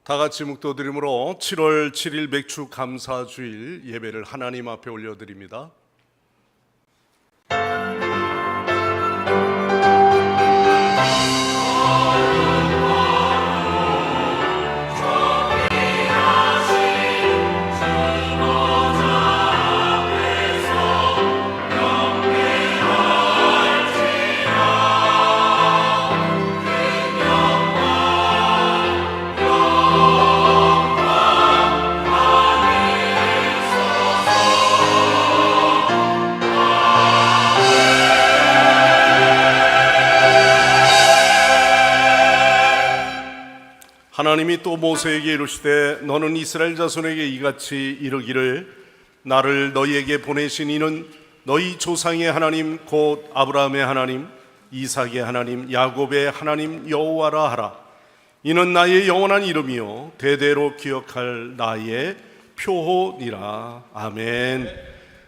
다 같이 묵도드림으로 7월 7일 맥주 감사주일 예배를 하나님 앞에 올려드립니다. 하나님이 또 모세에게 이르시되 너는 이스라엘 자손에게 이같이 이르기를 나를 너희에게 보내신 이는 너희 조상의 하나님 곧 아브라함의 하나님 이삭의 하나님 야곱의 하나님 여호와라 하라. 이는 나의 영원한 이름이요 대대로 기억할 나의 표호니라. 아멘.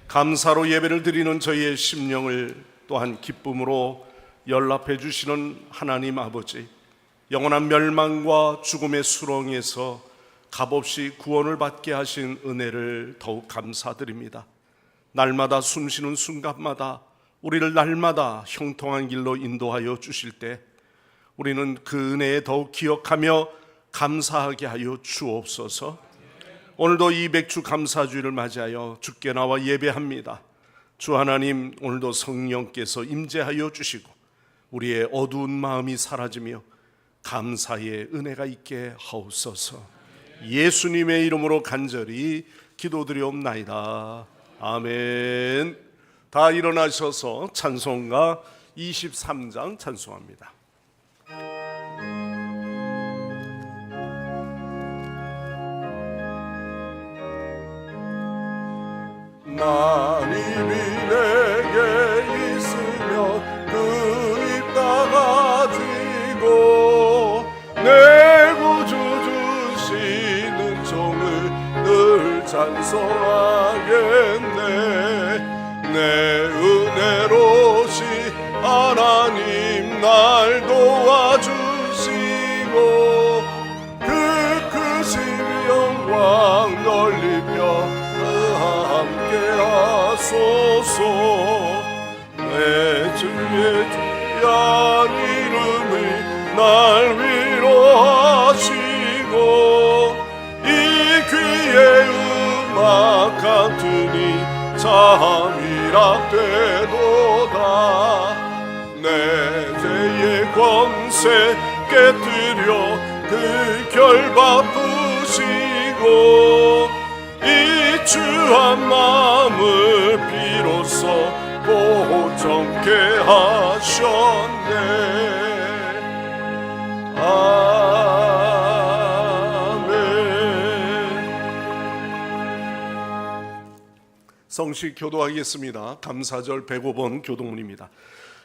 감사로 예배를 드리는 저희의 심령을 또한 기쁨으로 연락해 주시는 하나님 아버지, 영원한 멸망과 죽음의 수렁에서 값없이 구원을 받게 하신 은혜를 더욱 감사드립니다. 날마다 숨쉬는 순간마다 우리를 날마다 형통한 길로 인도하여 주실 때 우리는 그 은혜에 더욱 기억하며 감사하게 하여 주옵소서. 오늘도 이 맥주 감사주일을 맞이하여 주께 나와 예배합니다. 주 하나님, 오늘도 성령께서 임재하여 주시고 우리의 어두운 마음이 사라지며 감사의 은혜가 있게 하옵소서. 예수님의 이름으로 간절히 기도드리옵나이다. 아멘. 다 일어나셔서 찬송가 23장 찬송합니다. 만일이 내게 있으며 그 입 다가지고 내 구주 주시는 종을 늘 찬송하겠네. 내 은혜로시 하나님 날 도와주시고 그 크신 영광 넓히며 함께 하소서. 내 주의 귀한 이름을 날 위로하시고 이 귀의 음악 같으니 잠이라 되도다. 내 죄의 권세 깨뜨려 그 결 바꾸시고 이 주한 마음을 비로소 보정케 하셨네. 아멘. 성식 교도하겠습니다. 감사절 105번 교동문입니다.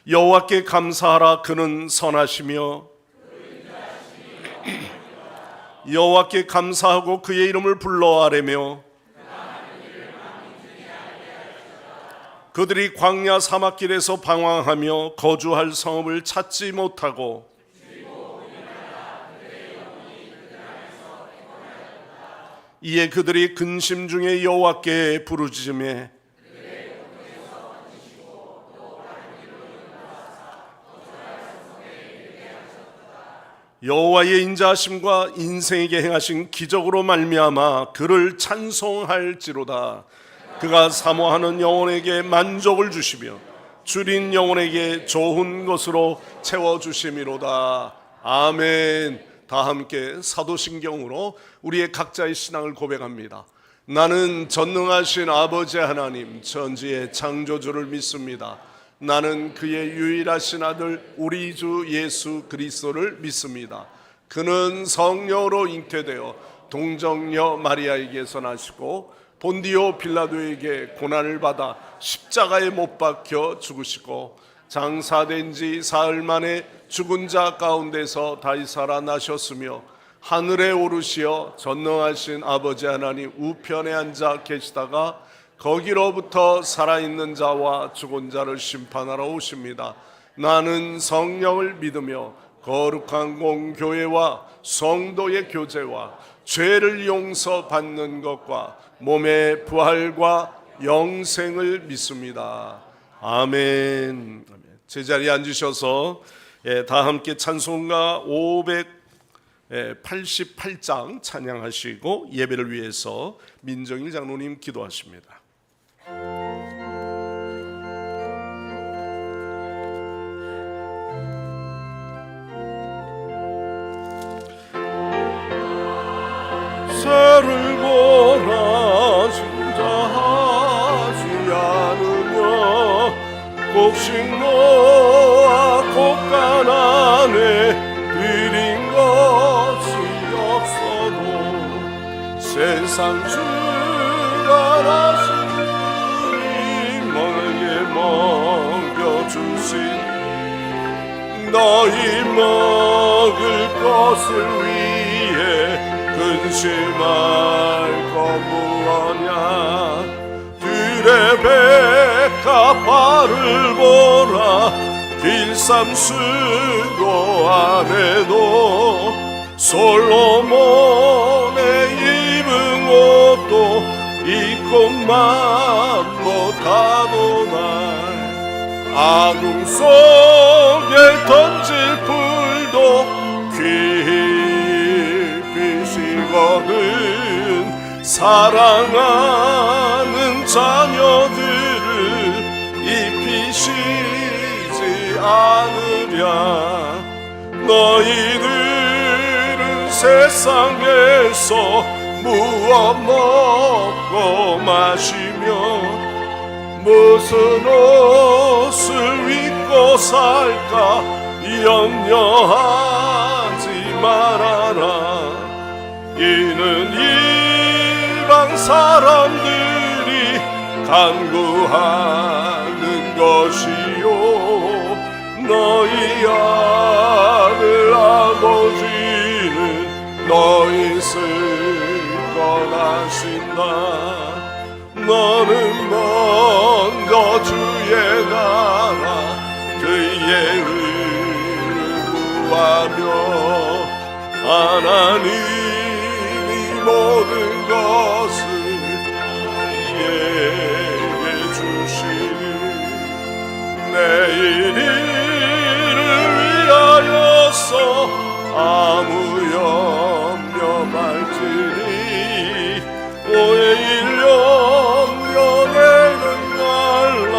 여호와께 감사하라. 그는 선하시며 여호와께 감사하고 그의 이름을 불러 아뢰며 그들이 광야 사막길에서 방황하며 거주할 성읍을 찾지 못하고 이에 그들이 근심 중에 여호와께 부르짖으매 여호와의 인자하심과 인생에게 행하신 기적으로 말미암아 그를 찬송할지로다. 그가 사모하는 영혼에게 만족을 주시며 줄인 영혼에게 좋은 것으로 채워주심이로다. 아멘. 다 함께 사도신경으로 우리의 각자의 신앙을 고백합니다. 나는 전능하신 아버지 하나님 천지의 창조주를 믿습니다. 나는 그의 유일하신 아들 우리 주 예수 그리스도를 믿습니다. 그는 성령으로 잉태되어 동정녀 마리아에게서 나시고 본디오 빌라도에게 고난을 받아 십자가에 못 박혀 죽으시고 장사된 지 사흘 만에 죽은 자 가운데서 다시 살아나셨으며 하늘에 오르시어 전능하신 아버지 하나님 우편에 앉아 계시다가 거기로부터 살아있는 자와 죽은 자를 심판하러 오십니다. 나는 성령을 믿으며 거룩한 공교회와 성도의 교제와 죄를 용서받는 것과 몸의 부활과 영생을 믿습니다. 아멘. 제자리에 앉으셔서 다 함께 찬송가 588장 찬양하시고 예배를 위해서 민정일 장로님 기도하십니다. 새를 보라 진자하지 않으며 곡식 모아 곡간 안에 들인 것이 없어도 세상 주관하신 분이 멀게 먹여주신 너희 먹을 것을 위해 근심할 것 무엇냐 들의 백합화를 보라 길삼수도 안에도 솔로몬의 입은 옷도 입고만 못하도날 아궁 속에 던질 풀도 깊이시거든 사랑하는 자녀들을 입히시지 않으랴 너희들은 세상에서 무엇 먹고 마시며 무슨 옷을 입고 살까 염려하지 말아라 이는 이방 사람들이 간구하는 것이요 너희 아들 아버지는 너희 쓸 것하신다 너는 먼저 주의 나라 그의 의를 구하며 하나님이 모든 것을 너희에게 주시니 내일 일을 위하여서 아무 염려 말지니 오해일 염려 내는 날라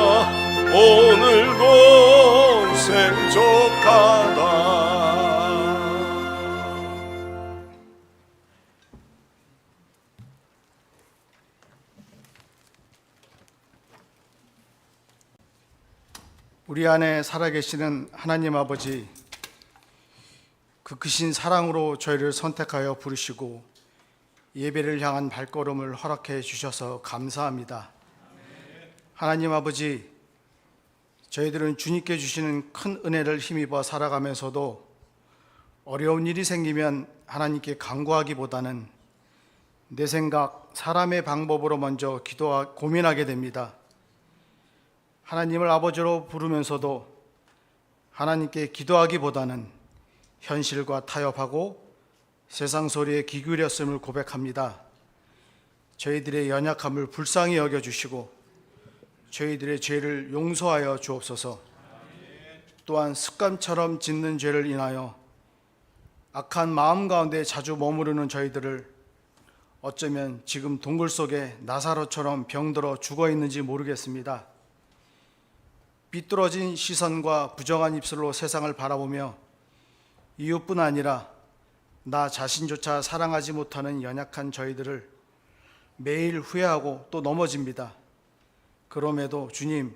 오늘 고생 족하다 우리 안에 살아계시는 하나님 아버지, 그 크신 사랑으로 저희를 선택하여 부르시고 예배를 향한 발걸음을 허락해 주셔서 감사합니다. 하나님 아버지, 저희들은 주님께 주시는 큰 은혜를 힘입어 살아가면서도 어려운 일이 생기면 하나님께 간구하기보다는 내 생각, 사람의 방법으로 먼저 고민하게 됩니다. 하나님을 아버지로 부르면서도 하나님께 기도하기보다는 현실과 타협하고 세상 소리에 귀 기울였음을 고백합니다. 저희들의 연약함을 불쌍히 여겨주시고 저희들의 죄를 용서하여 주옵소서. 또한 습관처럼 짓는 죄를 인하여 악한 마음 가운데 자주 머무르는 저희들을 어쩌면 지금 동굴 속에 나사로처럼 병들어 죽어 있는지 모르겠습니다. 삐뚤어진 시선과 부정한 입술로 세상을 바라보며 이웃뿐 아니라 나 자신조차 사랑하지 못하는 연약한 저희들을 매일 후회하고 또 넘어집니다. 그럼에도 주님,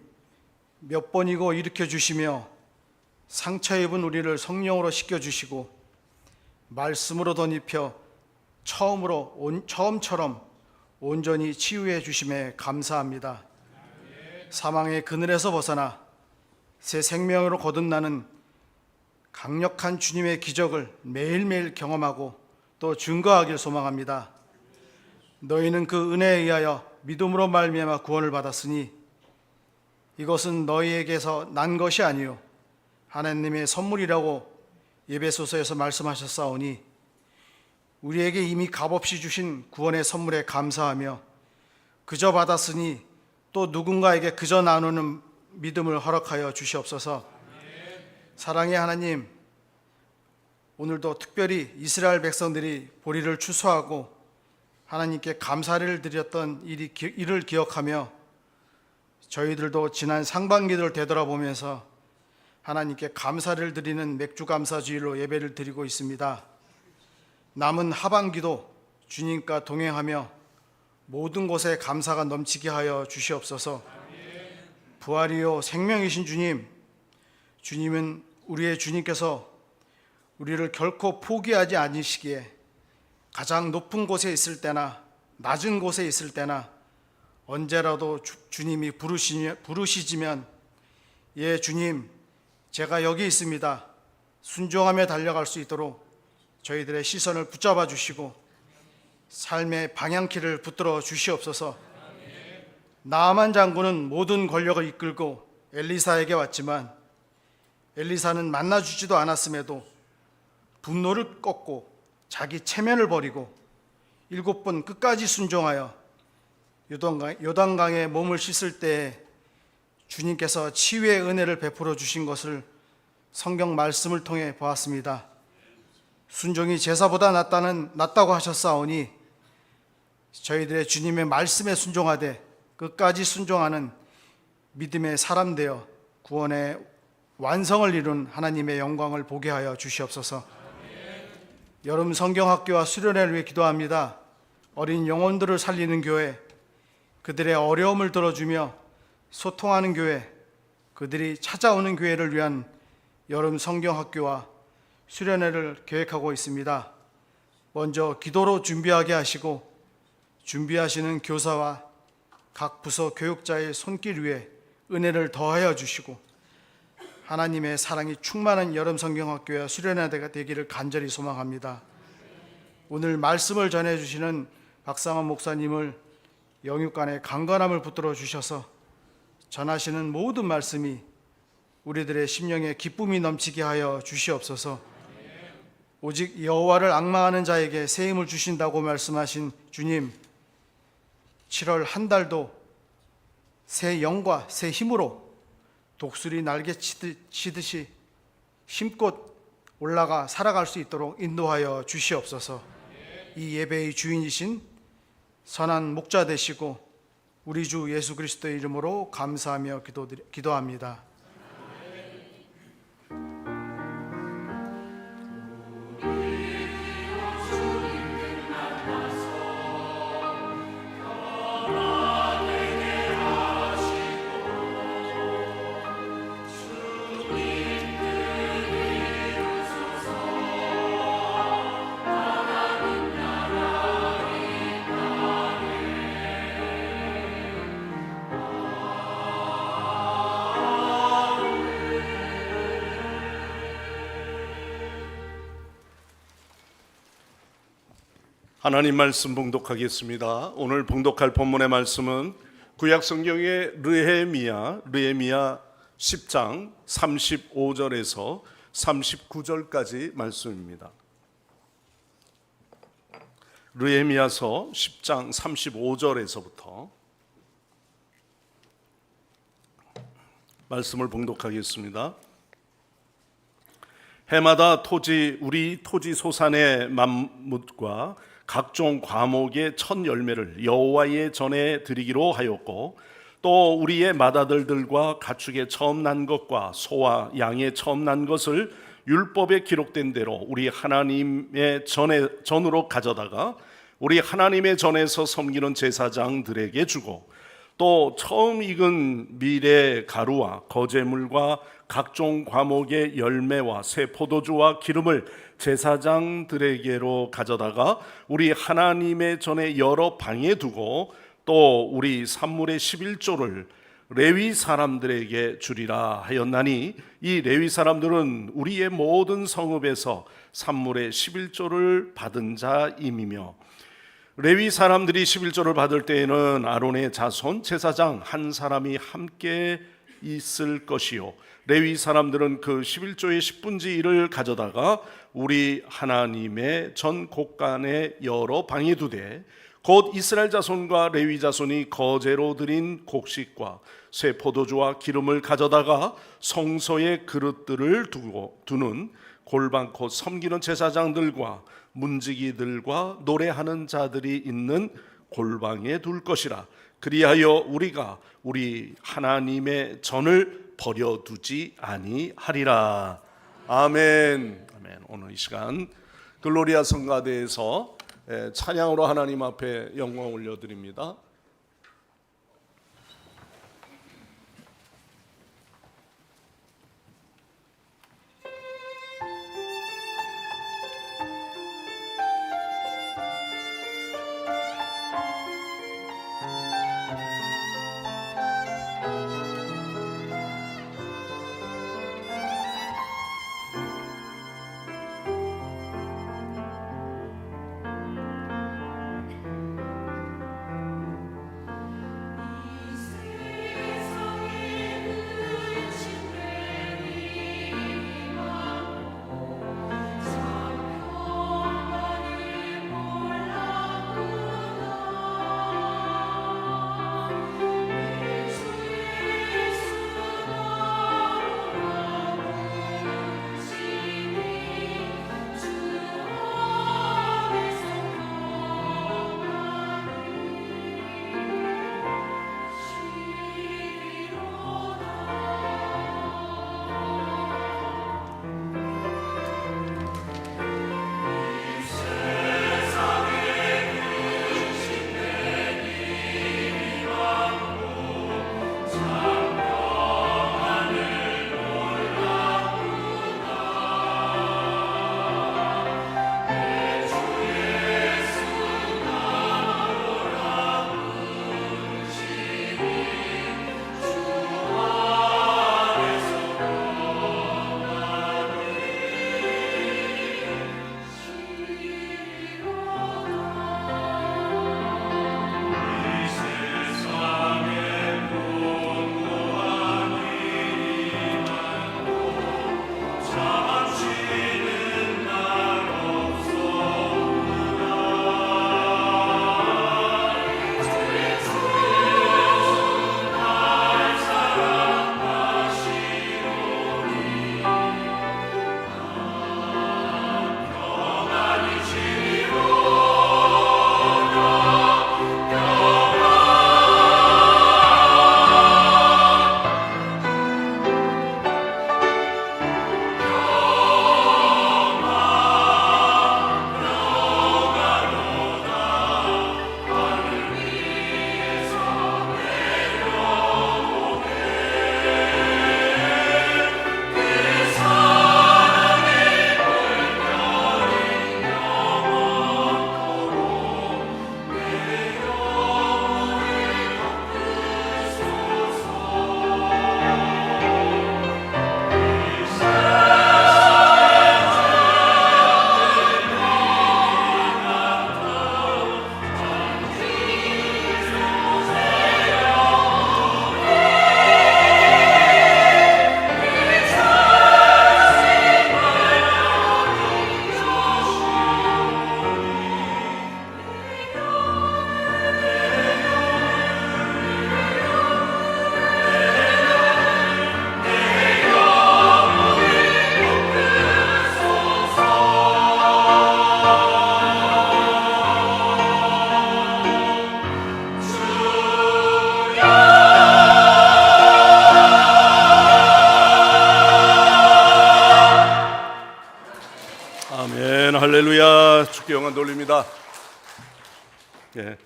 몇 번이고 일으켜 주시며 상처 입은 우리를 성령으로 씻겨주시고 말씀으로 덧입혀 처음처럼 온전히 치유해 주심에 감사합니다. 사망의 그늘에서 벗어나 새 생명으로 거듭나는 강력한 주님의 기적을 매일매일 경험하고 또 증거하길 소망합니다. 너희는 그 은혜에 의하여 믿음으로 말미암아 구원을 받았으니 이것은 너희에게서 난 것이 아니요 하나님의 선물이라고 예배소서에서 말씀하셨사오니 우리에게 이미 값없이 주신 구원의 선물에 감사하며 그저 받았으니 또 누군가에게 그저 나누는 믿음을 허락하여 주시옵소서. 사랑의 하나님, 오늘도 특별히 이스라엘 백성들이 보리를 추수하고 하나님께 감사를 드렸던 일을 기억하며 저희들도 지난 상반기를 되돌아보면서 하나님께 감사를 드리는 맥주감사주일로 예배를 드리고 있습니다. 남은 하반기도 주님과 동행하며 모든 곳에 감사가 넘치게 하여 주시옵소서. 부활이요 생명이신 주님, 주님은 우리의 주님께서 우리를 결코 포기하지 않으시기에 가장 높은 곳에 있을 때나 낮은 곳에 있을 때나 언제라도 주님이 부르시지면 예 주님, 제가 여기 있습니다. 순종하며 달려갈 수 있도록 저희들의 시선을 붙잡아 주시고 삶의 방향키를 붙들어 주시옵소서. 나아만 장군은 모든 권력을 이끌고 엘리사에게 왔지만 엘리사는 만나주지도 않았음에도 분노를 꺾고 자기 체면을 버리고 7번 끝까지 순종하여 요단강에 몸을 씻을 때에 주님께서 치유의 은혜를 베풀어 주신 것을 성경 말씀을 통해 보았습니다. 순종이 제사보다 낫다고 하셨사오니 저희들의 주님의 말씀에 순종하되 끝까지 순종하는 믿음의 사람 되어 구원의 완성을 이룬 하나님의 영광을 보게 하여 주시옵소서. 여름 성경학교와 수련회를 위해 기도합니다. 어린 영혼들을 살리는 교회, 그들의 어려움을 들어주며 소통하는 교회, 그들이 찾아오는 교회를 위한 여름 성경학교와 수련회를 계획하고 있습니다. 먼저 기도로 준비하게 하시고 준비하시는 교사와 각 부서 교육자의 손길 위에 은혜를 더하여 주시고 하나님의 사랑이 충만한 여름 성경학교와 수련회가 되기를 간절히 소망합니다. 오늘 말씀을 전해주시는 박상원 목사님을 영육간의 강건함을 붙들어 주셔서 전하시는 모든 말씀이 우리들의 심령에 기쁨이 넘치게 하여 주시옵소서. 오직 여호와를 앙망하는 자에게 새 힘을 주신다고 말씀하신 주님, 7월 한 달도 새 영과 새 힘으로 독수리 날개 치듯이 힘껏 올라가 살아갈 수 있도록 인도하여 주시옵소서. 이 예배의 주인이신 선한 목자 되시고 우리 주 예수 그리스도의 이름으로 감사하며 기도합니다. 하나님 말씀 봉독하겠습니다. 오늘 봉독할 본문의 말씀은 구약 성경의 르헤미야 10장 35절에서 39절까지 말씀입니다. 르헤미야서 10장 35절에서부터 말씀을 봉독하겠습니다. 해마다 우리 토지 소산의 만뭇과 각종 과목의 첫 열매를 여호와의 전에 드리기로 하였고 또 우리의 맏아들들과 가축의 처음 난 것과 소와 양의 처음 난 것을 율법에 기록된 대로 우리 하나님의 전으로 가져다가 우리 하나님의 전에서 섬기는 제사장들에게 주고 또 처음 익은 밀의 가루와 거제물과 각종 과목의 열매와 새 포도주와 기름을 제사장들에게로 가져다가 우리 하나님의 전에 여러 방에 두고 또 우리 산물의 11조를 레위 사람들에게 주리라 하였나니 이 레위 사람들은 우리의 모든 성읍에서 산물의 11조를 받은 자임이며 레위 사람들이 11조를 받을 때에는 아론의 자손 제사장 한 사람이 함께 있을 것이요 레위 사람들은 그 11조의 10분지 1을 가져다가 우리 하나님의 전 곳간에 여러 방에 두되 곧 이스라엘 자손과 레위 자손이 거제로 드린 곡식과 새 포도주와 기름을 가져다가 성소의 그릇들을 두는 골방 곧 섬기는 제사장들과 문지기들과 노래하는 자들이 있는 골방에 둘 것이라. 그리하여 우리가 우리 하나님의 전을 버려두지 아니하리라. 아멘. 아멘. 오늘 이 시간 글로리아 성가대에서 찬양으로 하나님 앞에 영광 올려드립니다. 할렐루야. 주께 영광 돌립니다. 예,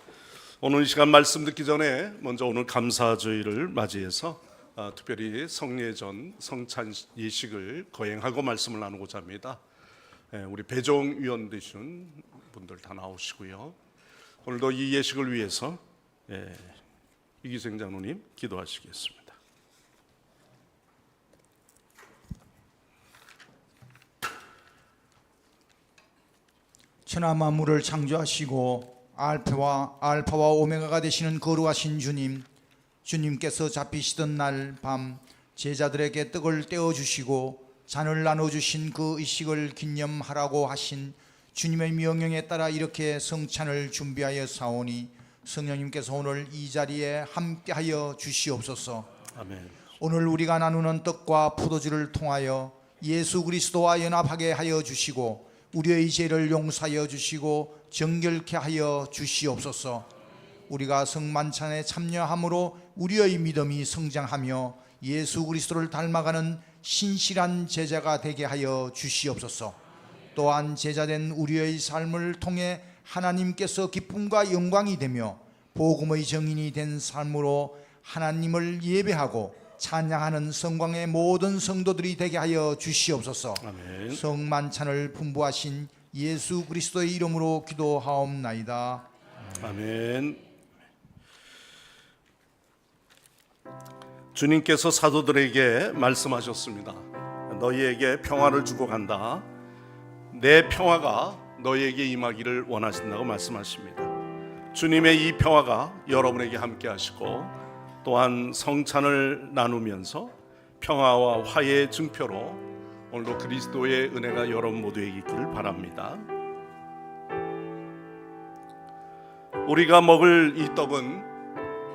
오늘 이 시간 말씀 듣기 전에 먼저 오늘 감사주의를 맞이해서 특별히 성례전 성찬 예식을 거행하고 말씀을 나누고자 합니다. 우리 배종위원 되신 분들 다 나오시고요. 오늘도 이 예식을 위해서 이기생 장로님 기도하시겠습니다. 천하 만물을 창조하시고 알파와 오메가가 되시는 거룩하신 주님, 주님께서 잡히시던 날 밤 제자들에게 떡을 떼어 주시고 잔을 나눠 주신 그 의식을 기념하라고 하신 주님의 명령에 따라 이렇게 성찬을 준비하여 사오니 성령님께서 오늘 이 자리에 함께하여 주시옵소서. 아멘. 오늘 우리가 나누는 떡과 포도주를 통하여 예수 그리스도와 연합하게 하여 주시고 우리의 죄를 용서하여 주시고 정결케 하여 주시옵소서. 우리가 성만찬에 참여함으로 우리의 믿음이 성장하며 예수 그리스도를 닮아가는 신실한 제자가 되게 하여 주시옵소서. 또한 제자된 우리의 삶을 통해 하나님께서 기쁨과 영광이 되며 복음의 정인이 된 삶으로 하나님을 예배하고 찬양하는 성광의 모든 성도들이 되게 하여 주시옵소서. 아멘. 성만찬을 분부하신 예수 그리스도의 이름으로 기도하옵나이다. 아멘. 주님께서 사도들에게 말씀하셨습니다. 너희에게 평화를 주고 간다. 내 평화가 너희에게 임하기를 원하신다고 말씀하십니다. 주님의 이 평화가 여러분에게 함께 하시고 또한 성찬을 나누면서 평화와 화해의 증표로 오늘도 그리스도의 은혜가 여러분 모두에게 있기를 바랍니다. 우리가 먹을 이 떡은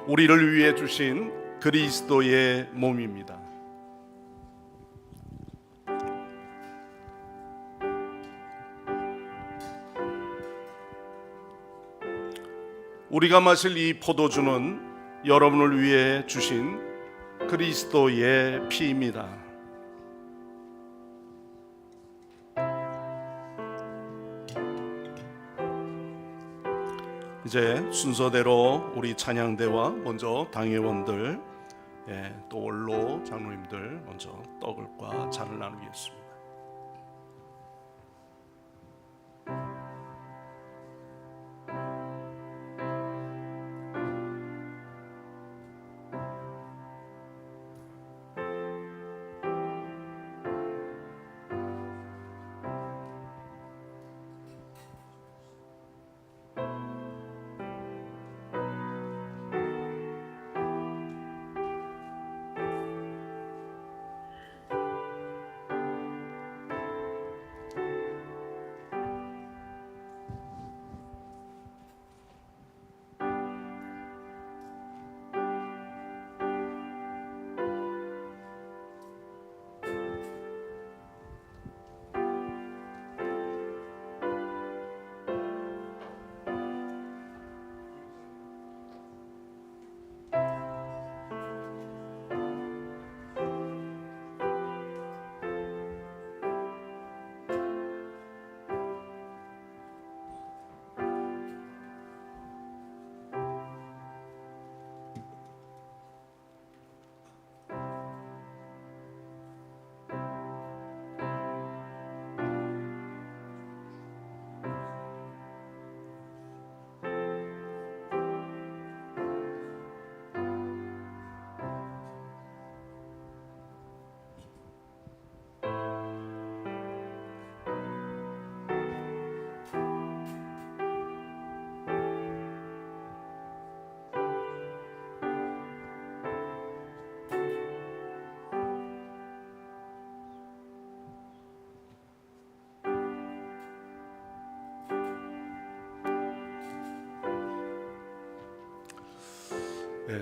우리를 위해 주신 그리스도의 몸입니다. 우리가 마실 이 포도주는 여러분을 위해 주신 그리스도의 피입니다. 이제 순서대로 우리 찬양대와 먼저 당회원들, 또 원로 장로님들 먼저 떡을과 잔을 나누겠습니다.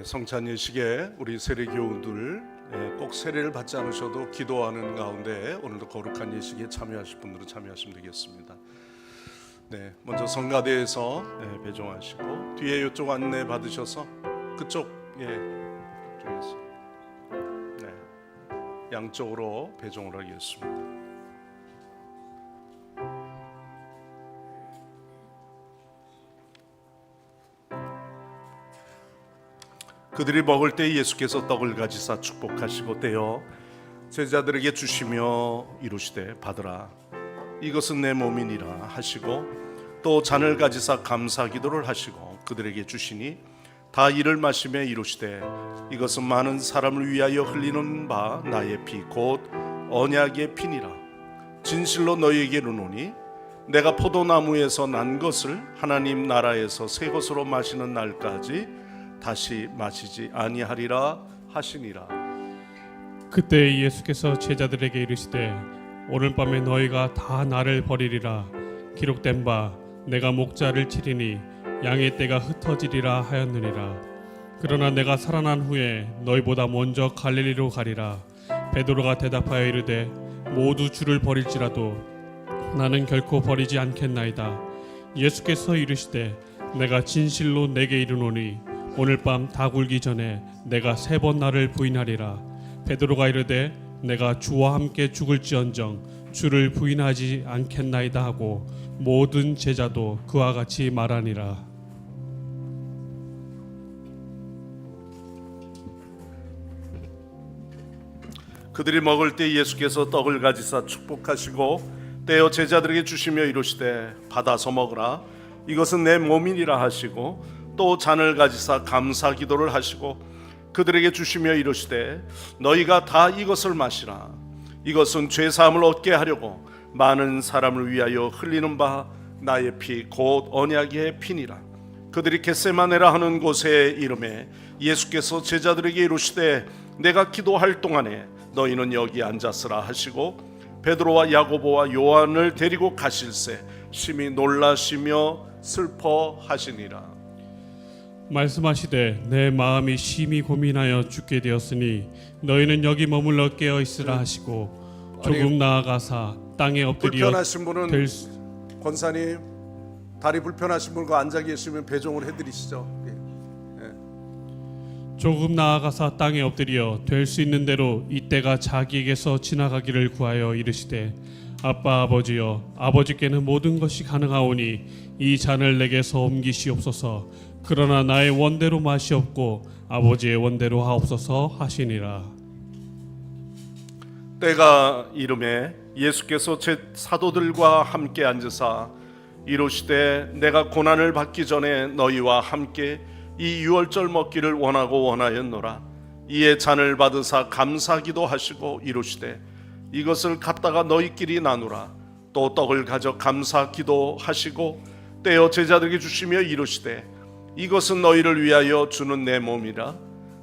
성찬 예식에 우리 세례교우들 꼭 세례를 받지 않으셔도 기도하는 가운데 오늘도 거룩한 예식에 참여하실 분들은 참여하시면 되겠습니다. 먼저 성가대에서 배종하시고 뒤에 이쪽 안내 받으셔서 그쪽 쪽에서 양쪽으로 배종을 하겠습니다. 그들이 먹을 때 예수께서 떡을 가지사 축복하시고 떼어 제자들에게 주시며 이루시되 받으라 이것은 내 몸이니라 하시고 또 잔을 가지사 감사 기도를 하시고 그들에게 주시니 다 이를 마시며 이루시되 이것은 많은 사람을 위하여 흘리는 바 나의 피 곧 언약의 피니라. 진실로 너희에게 이르노니 내가 포도나무에서 난 것을 하나님 나라에서 새 것으로 마시는 날까지 다시 마시지 아니하리라 하시니라. 그때 예수께서 제자들에게 이르시되 오늘 밤에 너희가 다 나를 버리리라. 기록된 바 내가 목자를 치리니 양의 떼가 흩어지리라 하였느니라. 그러나 내가 살아난 후에 너희보다 먼저 갈릴리로 가리라. 베드로가 대답하여 이르되 모두 주를 버릴지라도 나는 결코 버리지 않겠나이다. 예수께서 이르시되 내가 진실로 내게 이르노니 오늘 밤 다 굴기 전에 내가 3번 나를 부인하리라. 베드로가 이르되 내가 주와 함께 죽을지언정 주를 부인하지 않겠나이다 하고 모든 제자도 그와 같이 말하니라. 그들이 먹을 때 예수께서 떡을 가지사 축복하시고 떼어 제자들에게 주시며 이르시되 받아서 먹으라. 이것은 내 몸이니라 하시고 또 잔을 가지사 감사 기도를 하시고 그들에게 주시며 이르시되 너희가 다 이것을 마시라. 이것은 죄 사함을 얻게 하려고 많은 사람을 위하여 흘리는 바 나의 피 곧 언약의 피니라. 그들이 겟세마네라 하는 곳에 이름에 예수께서 제자들에게 이르시되 내가 기도할 동안에 너희는 여기 앉았으라 하시고 베드로와 야고보와 요한을 데리고 가실새 심히 놀라시며 슬퍼하시니라. 말씀하시되 내 마음이 심히 고민하여 죽게 되었으니 너희는 여기 머물러 깨어 있으라 하시고 조금 나아가사 땅에 엎드려 불편하신 분은 권사님, 다리 불편하신 분과 앉아 계시면 배종을 해드리시죠. 조금 나아가사 땅에 엎드려 될 수 있는 대로 이때가 자기에게서 지나가기를 구하여 이르시되 아빠 아버지여 아버지께는 모든 것이 가능하오니 이 잔을 내게서 옮기시옵소서. 그러나 나의 원대로 마시옵고 아버지의 원대로 하옵소서 하시니라. 때가 이름에 예수께서 제 사도들과 함께 앉으사 이르시되 내가 고난을 받기 전에 너희와 함께 이 유월절 먹기를 원하고 원하였노라. 이에 잔을 받으사 감사기도 하시고 이르시되 이것을 갖다가 너희끼리 나누라. 또 떡을 가져 감사기도 하시고 떼어 제자들에게 주시며 이르시되 이것은 너희를 위하여 주는 내 몸이라.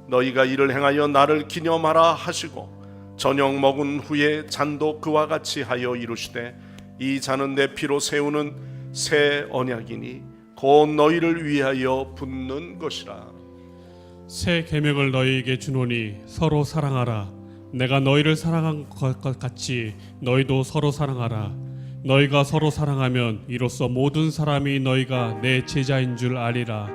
너희가 이를 행하여 나를 기념하라 하시고 저녁 먹은 후에 잔도 그와 같이 하여 이르시되 이 잔은 내 피로 세우는 새 언약이니 곧 너희를 위하여 붓는 것이라. 새 계명을 너희에게 주노니 서로 사랑하라. 내가 너희를 사랑한 것 같이 너희도 서로 사랑하라. 너희가 서로 사랑하면 이로써 모든 사람이 너희가 내 제자인 줄 아리라.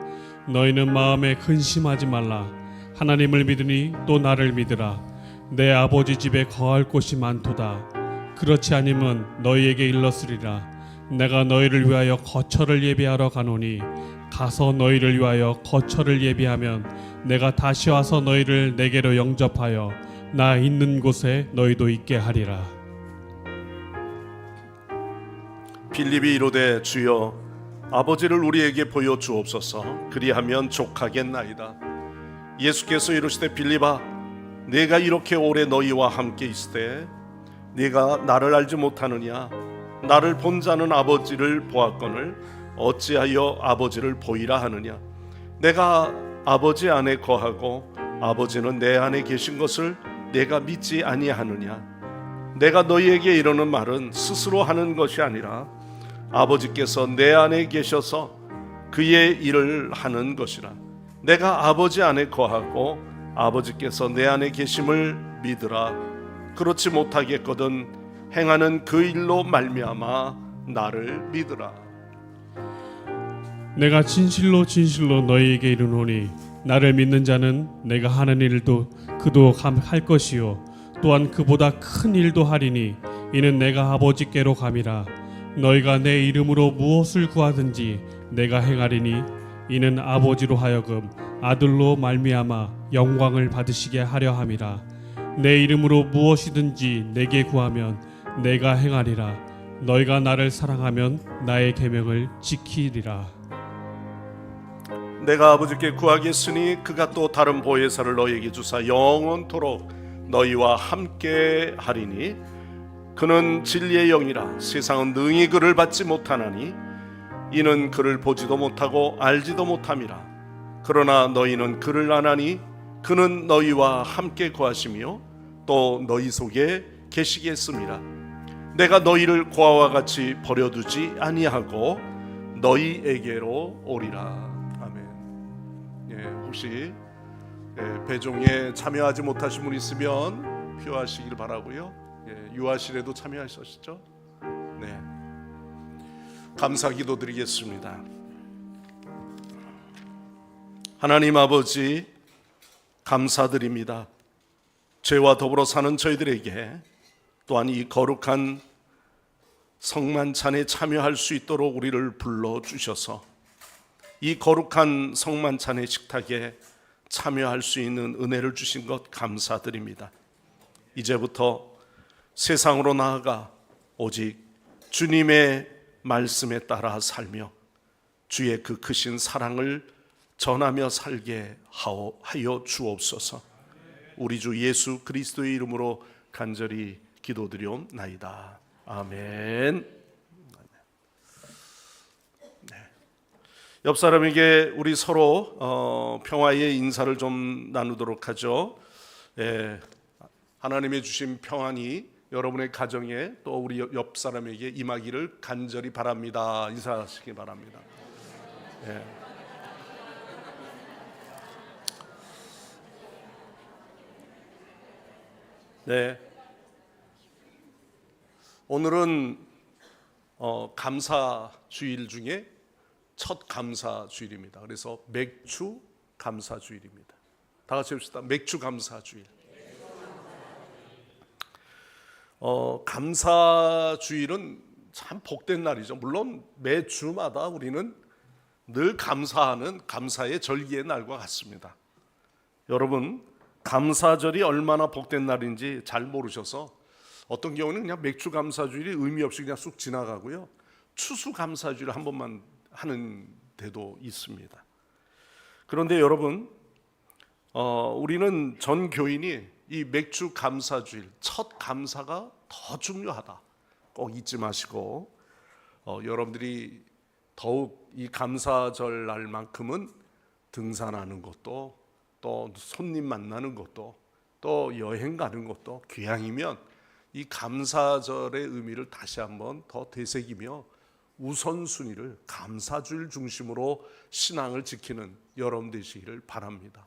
너희는 마음에 근심하지 말라. 하나님을 믿으니 또 나를 믿으라. 내 아버지 집에 거할 곳이 많도다. 그렇지 아니면 너희에게 일렀으리라. 내가 너희를 위하여 거처를 예비하러 가노니 가서 너희를 위하여 거처를 예비하면 내가 다시 와서 너희를 내게로 영접하여 나 있는 곳에 너희도 있게 하리라. 빌립이 이르되 주여 아버지를 우리에게 보여 주옵소서. 그리하면 족하겠나이다. 예수께서 이르시되 빌립아 내가 이렇게 오래 너희와 함께 있으되 네가 나를 알지 못하느냐? 나를 본 자는 아버지를 보았거늘 어찌하여 아버지를 보이라 하느냐? 내가 아버지 안에 거하고 아버지는 내 안에 계신 것을 내가 믿지 아니하느냐? 내가 너희에게 이르는 말은 스스로 하는 것이 아니라 아버지께서 내 안에 계셔서 그의 일을 하는 것이라. 내가 아버지 안에 거하고 아버지께서 내 안에 계심을 믿으라. 그렇지 못하겠거든 행하는 그 일로 말미암아 나를 믿으라. 내가 진실로 진실로 너희에게 이르노니 나를 믿는 자는 내가 하는 일도 그도 할 것이요 또한 그보다 큰 일도 하리니 이는 내가 아버지께로 감이라. 너희가 내 이름으로 무엇을 구하든지 내가 행하리니 이는 아버지로 하여금 아들로 말미암아 영광을 받으시게 하려 함이라. 내 이름으로 무엇이든지 내게 구하면 내가 행하리라. 너희가 나를 사랑하면 나의 계명을 지키리라. 내가 아버지께 구하겠으니 그가 또 다른 보혜사를 너희에게 주사 영원토록 너희와 함께 하리니 그는 진리의 영이라. 세상은 능히 그를 받지 못하나니 이는 그를 보지도 못하고 알지도 못함이라. 그러나 너희는 그를 아나니 그는 너희와 함께 거하시며 또 너희 속에 계시겠습니다. 내가 너희를 고아와 같이 버려두지 아니하고 너희에게로 오리라. 아멘. 혹시 배종에 참여하지 못하신 분 있으면 표하시길 바라고요. 유아실에도 참여하셨죠? 네. 감사 기도 드리겠습니다. 하나님 아버지, 감사드립니다. 죄와 더불어 사는 저희들에게 또한 이 거룩한 성만찬에 참여할 수 있도록 우리를 불러주셔서 이 거룩한 성만찬의 식탁에 참여할 수 있는 은혜를 주신 것 감사드립니다. 이제부터 세상으로 나아가 오직 주님의 말씀에 따라 살며 주의 그 크신 사랑을 전하며 살게 하여 주옵소서. 우리 주 예수 그리스도의 이름으로 간절히 기도드리옵나이다. 아멘. 옆 사람에게 우리 서로 평화의 인사를 좀 나누도록 하죠. 하나님의 주신 평안이 여러분의 가정에 또 우리 옆 사람에게 임하기를 간절히 바랍니다. 인사하시기 바랍니다. 네. 오늘은 감사 주일 중에 첫 감사 주일입니다. 그래서 맥주 감사 주일입니다. 다 같이 해봅시다. 맥주 감사 주일. 감사 주일은 참 복된 날이죠. 물론 매 주마다 우리는 늘 감사하는 감사의 절기의 날과 같습니다. 여러분, 감사절이 얼마나 복된 날인지 잘 모르셔서 어떤 경우는 그냥 맥주 감사주일이 의미 없이 그냥 쑥 지나가고요. 추수 감사주일 한 번만 하는 데도 있습니다. 그런데 여러분, 우리는 전 교인이 이 맥주 감사주일 첫 감사가 더 중요하다. 꼭 잊지 마시고 여러분들이 더욱 이 감사절 날만큼은 등산하는 것도 또 손님 만나는 것도 또 여행 가는 것도 귀향이면 이 감사절의 의미를 다시 한번 더 되새기며 우선순위를 감사주일 중심으로 신앙을 지키는 여러분 되시기를 바랍니다.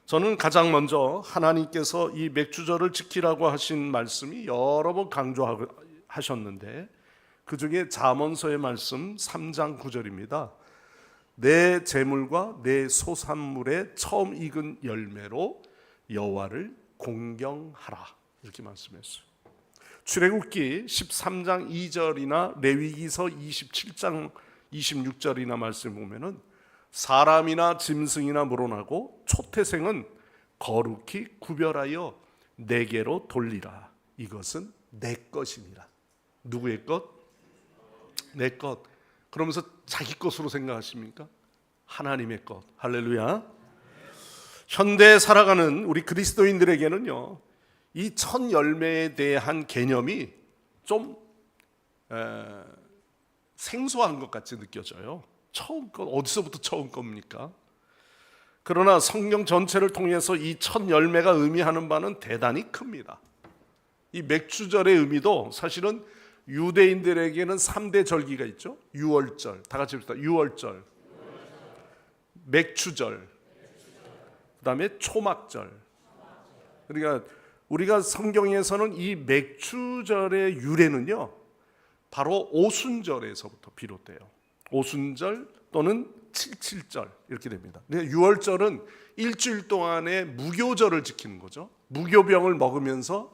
저는 가장 먼저 하나님께서 이 맥주절을 지키라고 하신 말씀이 여러 번 강조하셨는데 그 중에 잠언서의 말씀 3장 9절입니다. 내 재물과 내 소산물의 처음 익은 열매로 여호와를 공경하라. 이렇게 말씀했어요. 출애굽기 13장 2절이나 레위기서 27장 26절이나 말씀 보면은 사람이나 짐승이나 물어나고 초태생은 거룩히 구별하여 내게로 돌리라. 이것은 내 것이니라. 누구의 것? 내 것. 그러면서 자기 것으로 생각하십니까? 하나님의 것. 할렐루야. 현대에 살아가는 우리 그리스도인들에게는요, 이 첫 열매에 대한 개념이 좀 생소한 것 같이 느껴져요. 처음 것, 어디서부터 처음 겁니까? 그러나 성경 전체를 통해서 이 첫 열매가 의미하는 바는 대단히 큽니다. 이 맥주절의 의미도 사실은 유대인들에게는 3대 절기가 있죠. 유월절, 다 같이 합시다. 유월절, 맥주절, 그 다음에 초막절. 그러니까 우리가 성경에서는 이 맥주절의 유래는요, 바로 오순절에서부터 비롯돼요. 오순절 또는 칠칠절 이렇게 됩니다. 유월절은 일주일 동안의 무교절을 지키는 거죠. 무교병을 먹으면서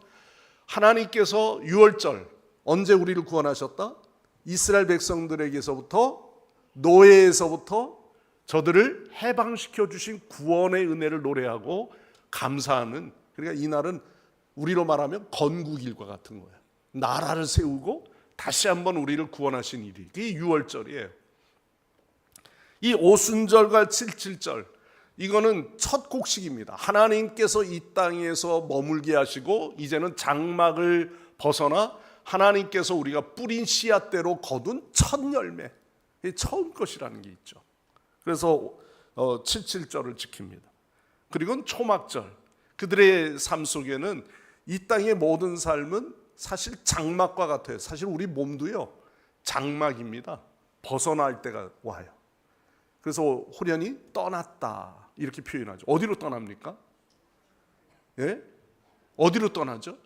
하나님께서 유월절 언제 우리를 구원하셨다? 이스라엘 백성들에게서부터 노예에서부터 저들을 해방시켜 주신 구원의 은혜를 노래하고 감사하는, 그러니까 이날은 우리로 말하면 건국일과 같은 거예요. 나라를 세우고 다시 한번 우리를 구원하신 일이, 그게 유월절이에요. 이 오순절과 칠칠절, 이거는 첫 곡식입니다. 하나님께서 이 땅에서 머물게 하시고 이제는 장막을 벗어나 하나님께서 우리가 뿌린 씨앗대로 거둔 첫 열매, 처음 것이라는 게 있죠. 그래서 칠칠절을 지킵니다. 그리고 초막절, 그들의 삶 속에는 이 땅의 모든 삶은 사실 장막과 같아요. 사실 우리 몸도요, 장막입니다. 벗어날 때가 와요. 그래서 호련히 떠났다 이렇게 표현하죠. 어디로 떠납니까? 예? 어디로 떠나죠?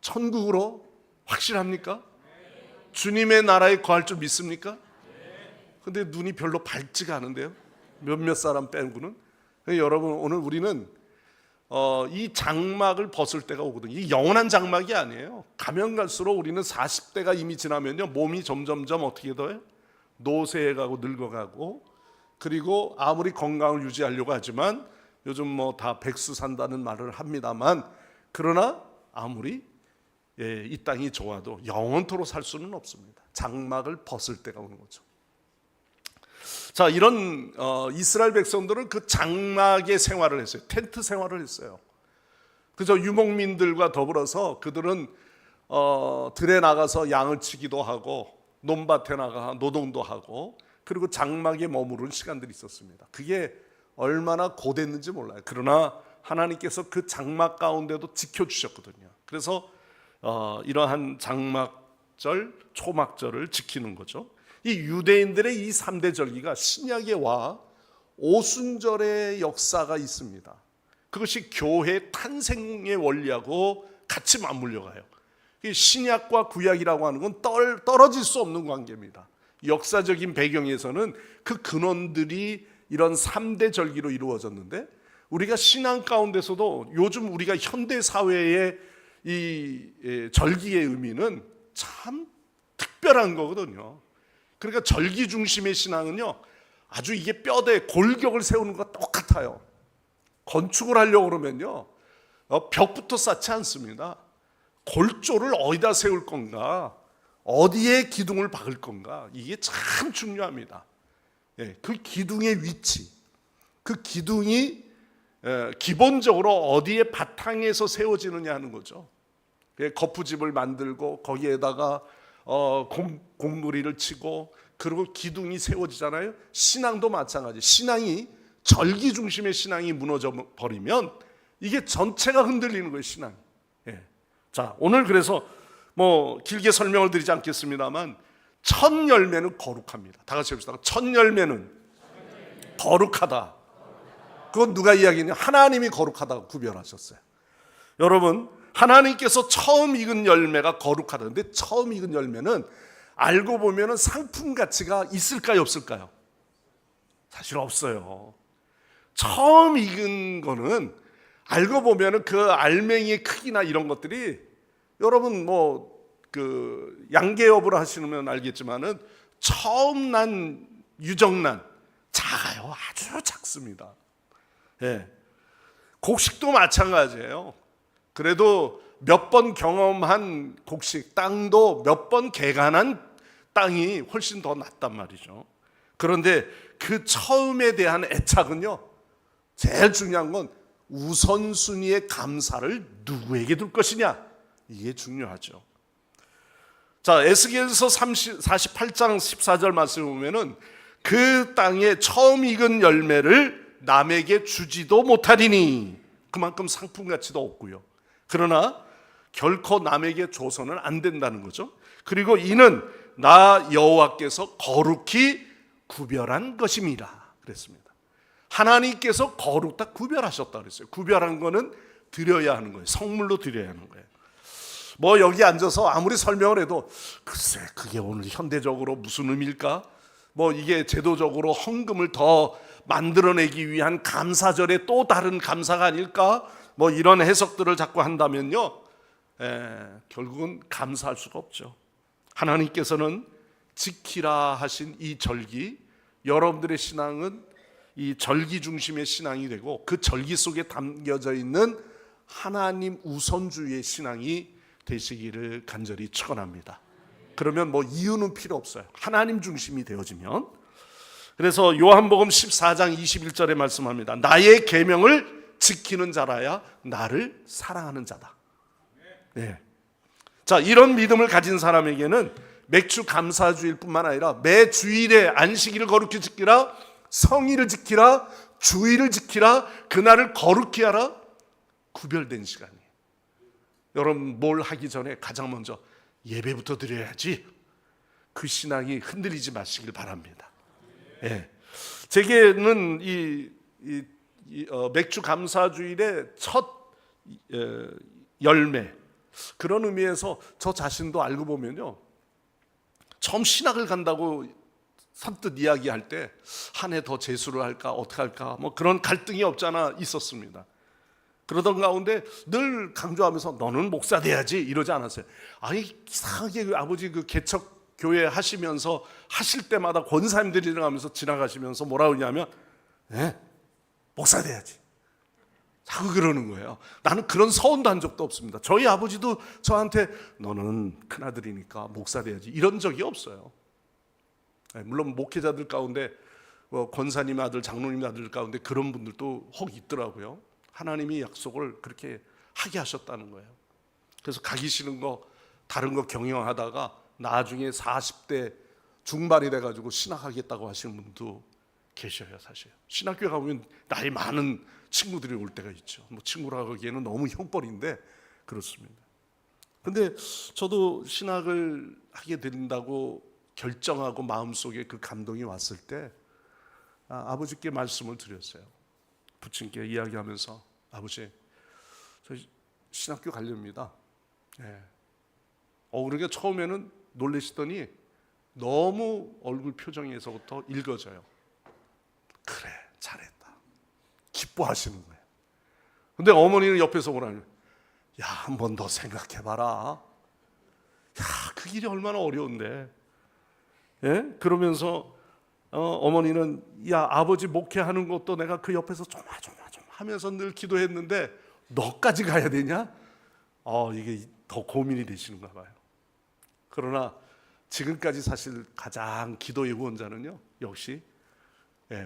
천국으로. 확실합니까? 주님의 나라에 거할 줄 믿습니까? 근데 눈이 별로 밝지가 않은데요, 몇몇 사람 빼고는. 여러분, 오늘 우리는 이 장막을 벗을 때가 오거든요. 이 영원한 장막이 아니에요. 가면 갈수록 우리는 40대가 이미 지나면요, 몸이 점점점 어떻게 돼요? 노쇠해가고 늙어가고, 그리고 아무리 건강을 유지하려고 하지만 요즘 뭐 다 백수 산다는 말을 합니다만, 그러나 아무리 이 땅이 좋아도 영원토록 살 수는 없습니다. 장막을 벗을 때가 오는 거죠. 자, 이런 이스라엘 백성들은 그 장막의 생활을 했어요. 텐트 생활을 했어요. 그저 유목민들과 더불어서 그들은 들에 나가서 양을 치기도 하고, 논밭에 나가 노동도 하고, 그리고 장막에 머무르는 시간들이 있었습니다. 그게 얼마나 고됐는지 몰라요. 그러나 하나님께서 그 장막 가운데도 지켜주셨거든요. 그래서 이러한 장막절, 초막절을 지키는 거죠. 이 유대인들의 이 3대 절기가 신약에 와 오순절의 역사가 있습니다. 그것이 교회 탄생의 원리하고 같이 맞물려 가요. 신약과 구약이라고 하는 건 떨어질 수 없는 관계입니다. 역사적인 배경에서는 그 근원들이 이런 3대 절기로 이루어졌는데, 우리가 신앙 가운데서도 요즘 우리가 현대 사회의 이 절기의 의미는 참 특별한 거거든요. 그러니까 절기 중심의 신앙은요, 아주 이게 뼈대에 골격을 세우는 것과 똑같아요. 건축을 하려고 그러면요, 벽부터 쌓지 않습니다. 골조를 어디다 세울 건가, 어디에 기둥을 박을 건가, 이게 참 중요합니다. 그 기둥의 위치, 그 기둥이 기본적으로 어디에 바탕에서 세워지느냐 하는 거죠. 거푸집을 만들고 거기에다가 공무리를 치고, 그리고 기둥이 세워지잖아요. 신앙도 마찬가지. 신앙이 절기 중심의 신앙이 무너져 버리면 이게 전체가 흔들리는 거예요, 신앙이. 자, 오늘 그래서 뭐 길게 설명을 드리지 않겠습니다만, 첫 열매는 거룩합니다. 다 같이 해봅시다. 첫 열매는 거룩하다. 그건 누가 이야기했냐? 하나님이 거룩하다고 구별하셨어요. 여러분, 하나님께서 처음 익은 열매가 거룩하다. 근데 처음 익은 열매는 알고 보면 상품 가치가 있을까요, 없을까요? 사실 없어요. 처음 익은 거는 알고 보면 그 알맹이의 크기나 이런 것들이, 여러분 뭐 그 양계업을 하시면 알겠지만은 처음 난 유정란 작아요. 아주 작습니다. 곡식도 마찬가지예요. 그래도 몇 번 경험한 곡식, 땅도 몇 번 개간한 땅이 훨씬 더 낫단 말이죠. 그런데 그 처음에 대한 애착은요, 제일 중요한 건 우선순위의 감사를 누구에게 둘 것이냐, 이게 중요하죠. 자, 에스겔서 48장 14절 말씀을 보면은 그 땅에 처음 익은 열매를 남에게 주지도 못하리니, 그만큼 상품 가치도 없고요. 그러나 결코 남에게 줘서는 안 된다는 거죠. 그리고 이는 나 여호와께서 거룩히 구별한 것입니다 그랬습니다. 하나님께서 거룩다 구별하셨다 그랬어요. 구별한 거는 드려야 하는 거예요. 성물로 드려야 하는 거예요. 뭐 여기 앉아서 아무리 설명을 해도 글쎄 그게 오늘 현대적으로 무슨 의미일까? 뭐 이게 제도적으로 헌금을 더 만들어내기 위한 감사절의 또 다른 감사가 아닐까? 뭐 이런 해석들을 자꾸 한다면요, 결국은 감사할 수가 없죠. 하나님께서는 지키라 하신 이 절기, 여러분들의 신앙은 이 절기 중심의 신앙이 되고, 그 절기 속에 담겨져 있는 하나님 우선주의의 신앙이 되시기를 간절히 축원합니다. 그러면 뭐 이유는 필요 없어요. 하나님 중심이 되어지면. 그래서 요한복음 14장 21절에 말씀합니다. 나의 계명을 지키는 자라야 나를 사랑하는 자다. 자, 이런 믿음을 가진 사람에게는 맥주 감사주일 뿐만 아니라 매 주일에 안식일을 거룩히 지키라, 성일을 지키라, 주일을 지키라, 그날을 거룩히 하라, 구별된 시간이에요. 여러분 뭘 하기 전에 가장 먼저 예배부터 드려야지. 그 신앙이 흔들리지 마시길 바랍니다. 예. 제게는 맥주 감사주일의 첫 열매, 그런 의미에서 저 자신도 알고 보면요, 처음 신학을 간다고 선뜻 이야기할 때 한 해 더 재수를 할까 어떻게 할까 뭐 그런 갈등이 없잖아 있었습니다. 그러던 가운데 늘 강조하면서 너는 목사 돼야지 이러지 않았어요. 아니 이상하게 그 아버지 그 개척 교회 하시면서 하실 때마다 권사님들이랑 하면서 지나가시면서 뭐라 그러냐면 목사 돼야지 자꾸 그러는 거예요. 나는 그런 서운도 한 적도 없습니다. 저희 아버지도 저한테 너는 큰아들이니까 목사 돼야지 이런 적이 없어요. 물론 목회자들 가운데 권사님 아들, 장로님 아들 가운데 그런 분들도 혹 있더라고요. 하나님이 약속을 그렇게 하게 하셨다는 거예요. 그래서 가기 싫은 거 다른 거 경영하다가 나중에 40대 중반이 돼가지고 신학하겠다고 하시는 분도 계셔요. 사실 신학교에 가보면 나이 많은 친구들이 올 때가 있죠. 뭐 친구라고 하기에는 너무 형벌인데 그렇습니다. 근데 저도 신학을 하게 된다고 결정하고 마음속에 그 감동이 왔을 때 아버지께 말씀을 드렸어요. 부친께 이야기하면서 아버지 저 신학교 가렵니다. 그러니까 처음에는 놀라시더니 너무 얼굴 표정에서부터 읽어져요. 그래 잘했다 기뻐하시는 거예요. 근데 어머니는 옆에서 뭐라냐, 야 한 번 더 생각해봐라. 야 그 길이 얼마나 어려운데. 그러면서 어머니는 야 아버지 목회하는 것도 내가 그 옆에서 좀 하면서 늘 기도했는데 너까지 가야 되냐? 이게 더 고민이 되시는가 봐요. 그러나 지금까지 사실 가장 기도의 후원자는요 역시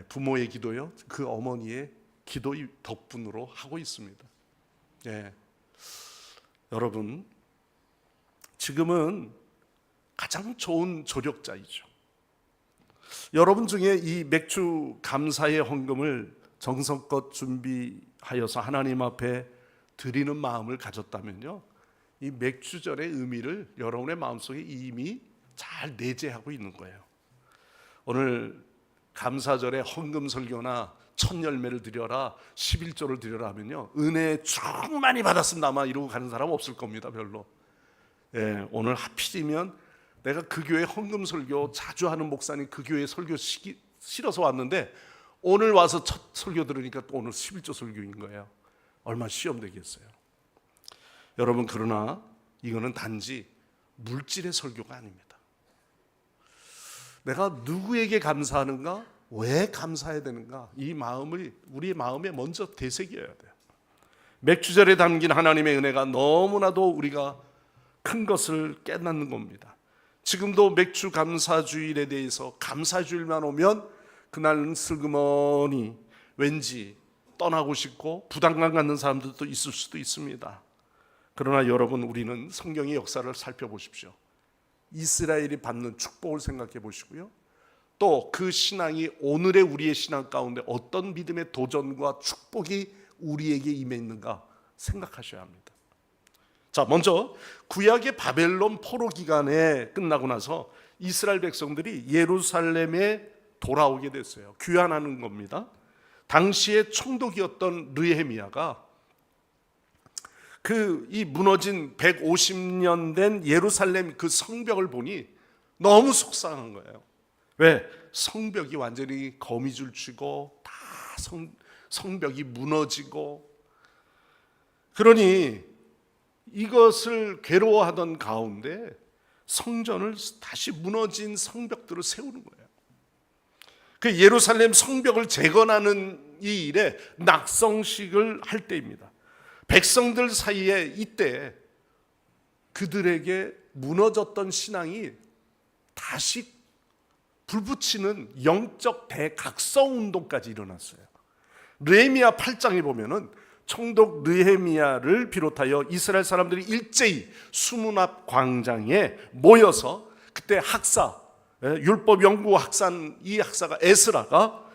부모의 기도요, 그 어머니의 기도 덕분으로 하고 있습니다. 여러분 지금은 가장 좋은 조력자이죠. 여러분 중에 이 맥주 감사의 헌금을 정성껏 준비하여서 하나님 앞에 드리는 마음을 가졌다면요, 이 맥주절의 의미를 여러분의 마음속에 이미 잘 내재하고 있는 거예요. 오늘 감사절에 헌금 설교나 첫 열매를 드려라 11조를 드려라 하면요 은혜 충만히 받았습니다 아마 이러고 가는 사람 없을 겁니다. 별로. 오늘 하필이면 내가 그 교회 헌금 설교 자주 하는 목사님 그 교회 설교 싫어서 왔는데 오늘 와서 첫 설교 들으니까 또 오늘 11조 설교인 거예요. 얼마나 시험 되겠어요. 여러분 그러나 이거는 단지 물질의 설교가 아닙니다. 내가 누구에게 감사하는가, 왜 감사해야 되는가, 이 마음을 우리의 마음에 먼저 되새겨야 돼요. 맥주절에 담긴 하나님의 은혜가 너무나도 우리가 큰 것을 깨닫는 겁니다. 지금도 맥주 감사주일에 대해서 감사주일만 오면 그날은 슬그머니 왠지 떠나고 싶고 부담감 갖는 사람들도 있을 수도 있습니다. 그러나 여러분 우리는 성경의 역사를 살펴보십시오. 이스라엘이 받는 축복을 생각해 보시고요, 또 그 신앙이 오늘의 우리의 신앙 가운데 어떤 믿음의 도전과 축복이 우리에게 임했는가 생각하셔야 합니다. 자, 먼저 구약의 바벨론 포로 기간에 끝나고 나서 이스라엘 백성들이 예루살렘에 돌아오게 됐어요. 귀환하는 겁니다. 당시에 총독이었던 느헤미야가 이 무너진 150년 된 예루살렘 그 성벽을 보니 너무 속상한 거예요. 왜? 성벽이 완전히 거미줄 치고 다 성벽이 무너지고, 그러니 이것을 괴로워하던 가운데 성전을 다시 무너진 성벽들을 세우는 거예요. 그 예루살렘 성벽을 재건하는 이 일에 낙성식을 할 때입니다. 백성들 사이에 이때 그들에게 무너졌던 신앙이 다시 불붙이는 영적 대각성 운동까지 일어났어요. 느헤미야 8장에 보면은 총독 느헤미야를 비롯하여 이스라엘 사람들이 일제히 수문 앞 광장에 모여서 그때 학사, 율법 연구 학산, 이 학사가 에스라가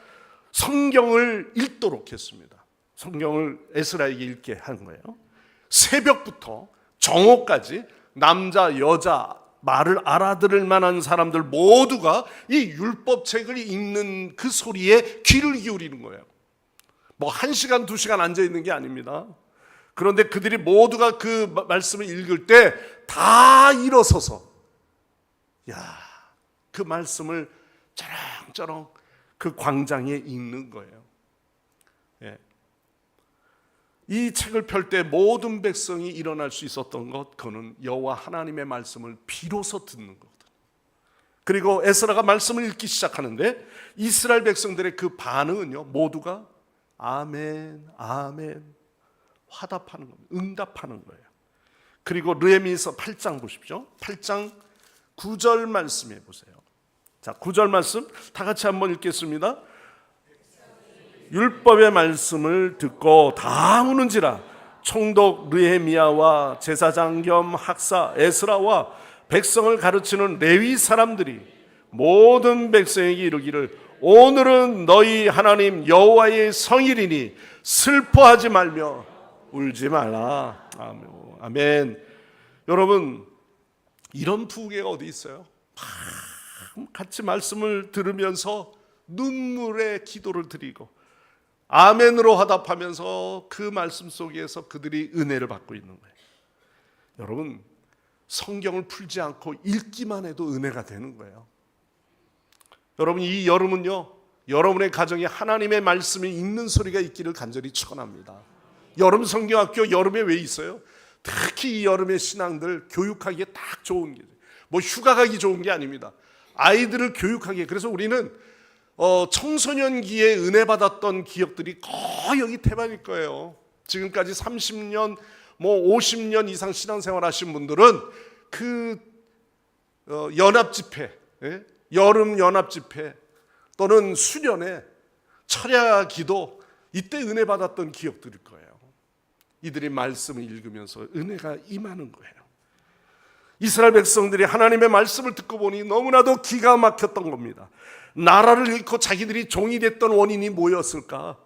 성경을 읽도록 했습니다. 성경을 에스라에게 읽게 한 거예요. 새벽부터 정오까지 남자 여자 말을 알아들을 만한 사람들 모두가 이 율법책을 읽는 그 소리에 귀를 기울이는 거예요. 뭐 1시간 2시간 앉아 있는 게 아닙니다. 그런데 그들이 모두가 그 말씀을 읽을 때 다 일어서서 그 말씀을 쩌렁쩌렁 그 광장에 읽는 거예요. 예. 이 책을 펼 때 모든 백성이 일어날 수 있었던 것, 그는 여호와 하나님의 말씀을 비로소 듣는 거거든요. 그리고 에스라가 말씀을 읽기 시작하는데 이스라엘 백성들의 그 반응은요, 모두가 아멘, 아멘 화답하는 겁니다. 응답하는 거예요. 그리고 느헤미야서 8장 보십시오. 8장 9절 말씀해 보세요. 자, 9절 말씀 다 같이 한번 읽겠습니다. 율법의 말씀을 듣고 다 우는지라 총독 느헤미야와 제사장 겸 학사 에스라와 백성을 가르치는 레위 사람들이 모든 백성에게 이르기를 오늘은 너희 하나님 여호와의 성일이니 슬퍼하지 말며 울지 말라. 아멘. 여러분, 이런 부흥회가 어디 있어요? 같이 말씀을 들으면서 눈물의 기도를 드리고 아멘으로 화답하면서 그 말씀 속에서 그들이 은혜를 받고 있는 거예요. 여러분, 성경을 풀지 않고 읽기만 해도 은혜가 되는 거예요. 여러분, 이 여름은요, 여러분의 가정에 하나님의 말씀이 읽는 소리가 있기를 간절히 축원합니다. 여름 성경학교 여름에 왜 있어요? 특히 이 여름에 신앙들 교육하기에 딱 좋은 게, 뭐 휴가 가기 좋은 게 아닙니다. 아이들을 교육하기에. 그래서 우리는 청소년기에 은혜 받았던 기억들이 거의 여기 대만일 거예요. 지금까지 30년, 뭐 50년 이상 신앙생활 하신 분들은 그 연합집회, 여름 연합집회 또는 수련회, 철야기도 이때 은혜 받았던 기억들일 거예요. 이들이 말씀을 읽으면서 은혜가 임하는 거예요. 이스라엘 백성들이 하나님의 말씀을 듣고 보니 너무나도 기가 막혔던 겁니다. 나라를 잃고 자기들이 종이 됐던 원인이 뭐였을까?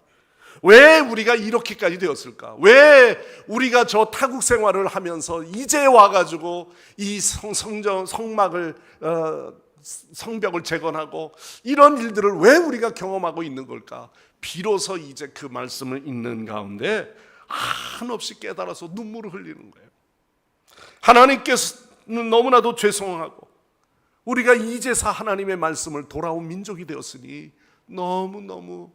왜 우리가 이렇게까지 되었을까? 왜 우리가 저 타국 생활을 하면서 이제 와가지고 이 성막을 성벽을 재건하고 이런 일들을 왜 우리가 경험하고 있는 걸까? 비로소 이제 그 말씀을 읽는 가운데 한없이 깨달아서 눈물을 흘리는 거예요. 하나님께서는 너무나도 죄송하고 우리가 이제서 하나님의 말씀을 돌아온 민족이 되었으니 너무너무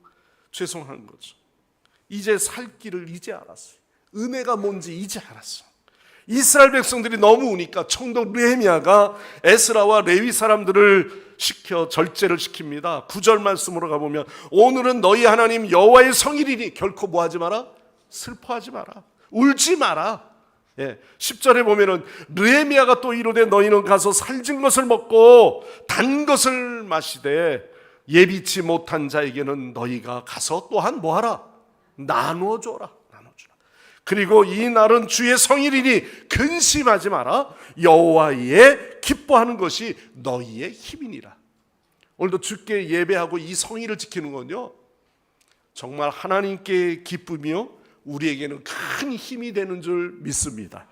죄송한 거죠. 이제 살 길을 이제 알았어요. 은혜가 뭔지 이제 알았어요. 이스라엘 백성들이 너무 우니까 총독 느헤미야가 에스라와 레위 사람들을 시켜 절제를 시킵니다. 9절 말씀으로 가보면 오늘은 너희 하나님 여호와의 성일이니 결코 뭐하지 마라? 슬퍼하지 마라. 울지 마라. 10절에 보면은 느헤미야가 또 이르되 너희는 가서 살진 것을 먹고 단 것을 마시되 예비치 못한 자에게는 너희가 가서 또한 뭐하라? 나누어 줘라. 그리고 이 날은 주의 성일이니 근심하지 마라. 여호와의 기뻐하는 것이 너희의 힘이니라. 오늘도 주께 예배하고 이 성일을 지키는 건요, 정말 하나님께 기쁨이요 우리에게는 큰 힘이 되는 줄 믿습니다.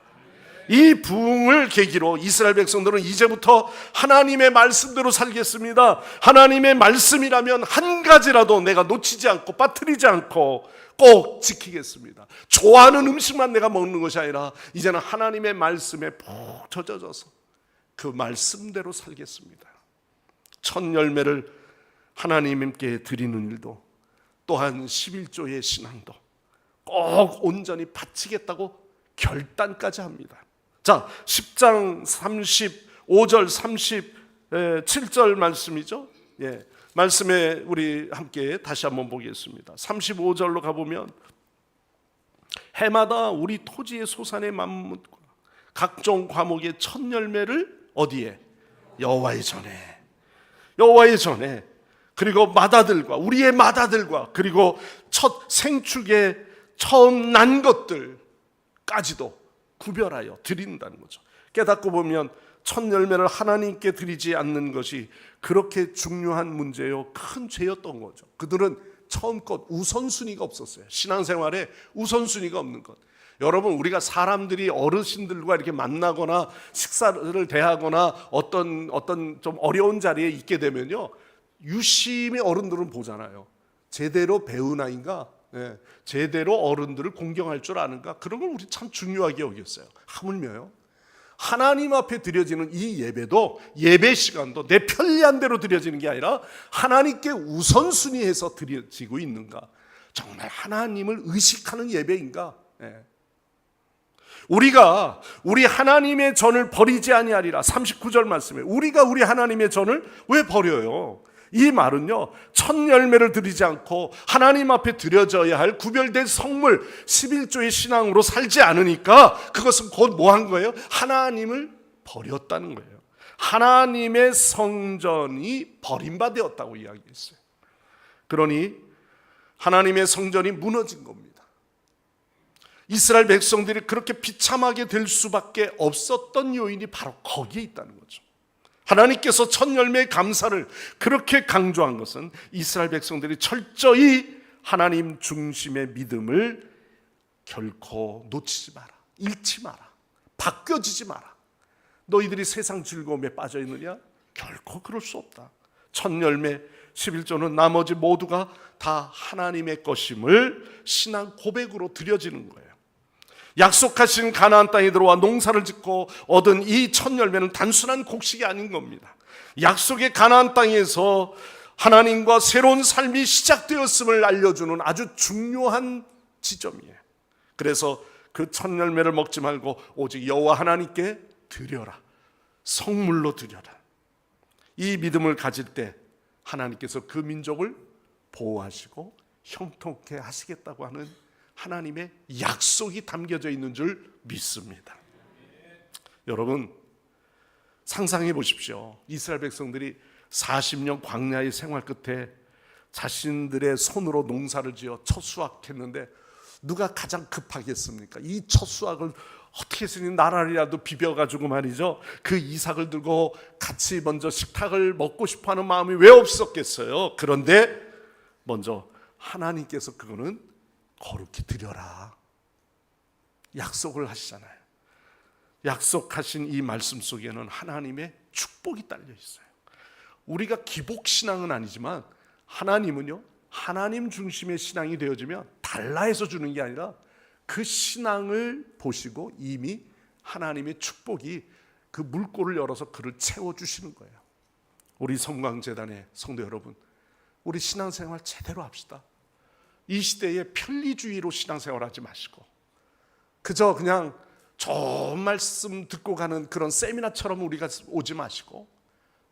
이 부흥을 계기로 이스라엘 백성들은 이제부터 하나님의 말씀대로 살겠습니다. 하나님의 말씀이라면 한 가지라도 내가 놓치지 않고 빠뜨리지 않고 꼭 지키겠습니다. 좋아하는 음식만 내가 먹는 것이 아니라 이제는 하나님의 말씀에 푹 젖어져서 그 말씀대로 살겠습니다. 첫 열매를 하나님께 드리는 일도 또한 11조의 신앙도 꼭 온전히 바치겠다고 결단까지 합니다. 자, 10장 35절 37절 말씀이죠. 말씀에 우리 함께 다시 한번 보겠습니다. 35절로 가보면 해마다 우리 토지의 소산의 만물과 각종 과목의 첫 열매를 어디에? 여호와의 전에 그리고 마다들과 우리의 마다들과 그리고 첫 생축의 처음 난 것들까지도 구별하여 드린다는 거죠. 깨닫고 보면 첫 열매를 하나님께 드리지 않는 것이 그렇게 중요한 문제요 큰 죄였던 거죠. 그들은 처음껏 우선순위가 없었어요. 신앙생활에 우선순위가 없는 것. 여러분, 우리가 사람들이 어르신들과 이렇게 만나거나 식사를 대하거나 어떤 좀 어려운 자리에 있게 되면요, 유심히 어른들은 보잖아요. 제대로 배운 아이인가, 제대로 어른들을 공경할 줄 아는가, 그런 걸 우리 참 중요하게 여겼어요. 하물며요, 하나님 앞에 드려지는 이 예배도, 예배 시간도 내 편리한 대로 드려지는 게 아니라 하나님께 우선순위해서 드려지고 있는가, 정말 하나님을 의식하는 예배인가. 우리가 우리 하나님의 전을 버리지 아니하리라. 39절 말씀에 우리가 우리 하나님의 전을 왜 버려요? 이 말은요, 첫 열매를 드리지 않고 하나님 앞에 드려져야 할 구별된 성물 11조의 신앙으로 살지 않으니까 그것은 곧 뭐 한 거예요? 하나님을 버렸다는 거예요. 하나님의 성전이 버림받았다고 이야기했어요. 그러니 하나님의 성전이 무너진 겁니다. 이스라엘 백성들이 그렇게 비참하게 될 수밖에 없었던 요인이 바로 거기에 있다는 거죠. 하나님께서 첫 열매의 감사를 그렇게 강조한 것은 이스라엘 백성들이 철저히 하나님 중심의 믿음을 결코 놓치지 마라, 잃지 마라, 바뀌어지지 마라. 너희들이 세상 즐거움에 빠져 있느냐? 결코 그럴 수 없다. 첫 열매 11조는 나머지 모두가 다 하나님의 것임을 신앙 고백으로 드려지는 거예요. 약속하신 가나안 땅에 들어와 농사를 짓고 얻은 이 첫 열매는 단순한 곡식이 아닌 겁니다. 약속의 가나안 땅에서 하나님과 새로운 삶이 시작되었음을 알려주는 아주 중요한 지점이에요. 그래서 그 첫 열매를 먹지 말고 오직 여호와 하나님께 드려라, 성물로 드려라. 이 믿음을 가질 때 하나님께서 그 민족을 보호하시고 형통케 하시겠다고 하는 하나님의 약속이 담겨져 있는 줄 믿습니다. 여러분, 상상해 보십시오. 이스라엘 백성들이 40년 광야의 생활 끝에 자신들의 손으로 농사를 지어 첫 수확했는데 누가 가장 급하겠습니까? 이 첫 수확을 어떻게 해서니 나날이라도 비벼가지고 말이죠, 그 이삭을 들고 같이 먼저 식탁을 먹고 싶어하는 마음이 왜 없었겠어요? 그런데 먼저 하나님께서 그거는 거룩히 드려라 약속을 하시잖아요. 약속하신 이 말씀 속에는 하나님의 축복이 딸려 있어요. 우리가 기복신앙은 아니지만 하나님은요, 하나님 중심의 신앙이 되어지면 달라 해서 주는 게 아니라 그 신앙을 보시고 이미 하나님의 축복이 그 물꼬를 열어서 그를 채워주시는 거예요. 우리 성광재단의 성도 여러분, 우리 신앙생활 제대로 합시다. 이 시대에 편리주의로 신앙생활하지 마시고 그저 그냥 좋은 말씀 듣고 가는 그런 세미나처럼 우리가 오지 마시고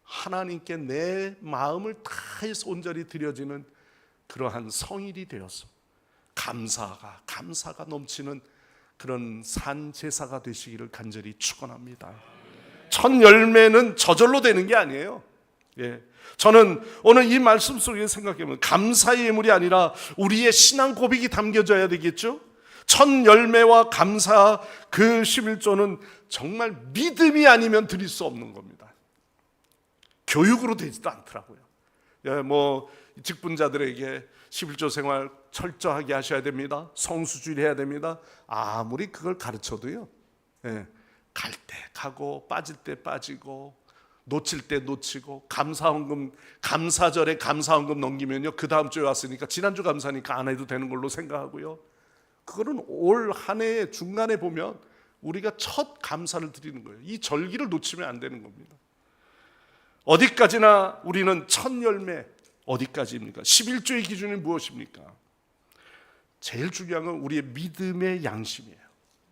하나님께 내 마음을 다해서 온전히 드려지는 그러한 성일이 되어서 감사가 넘치는 그런 산제사가 되시기를 간절히 축원합니다. 첫 열매는 저절로 되는 게 아니에요. 저는 오늘 이 말씀 속에 생각해보면 감사의 예물이 아니라 우리의 신앙 고백이 담겨져야 되겠죠. 첫 열매와 감사 그 11조는 정말 믿음이 아니면 드릴 수 없는 겁니다. 교육으로 되지도 않더라고요. 직분자들에게 11조 생활 철저하게 하셔야 됩니다. 성수주의해야 됩니다. 아무리 그걸 가르쳐도요, 갈 때 가고 빠질 때 빠지고 놓칠 때 놓치고 감사헌금, 감사절에 감사헌금 넘기면요, 그 다음 주에 왔으니까 지난주 감사니까 안 해도 되는 걸로 생각하고요. 그거는 올 한 해의 중간에 보면 우리가 첫 감사를 드리는 거예요. 이 절기를 놓치면 안 되는 겁니다. 어디까지나 우리는 첫 열매, 어디까지입니까? 11조의 기준이 무엇입니까? 제일 중요한 건 우리의 믿음의 양심이에요.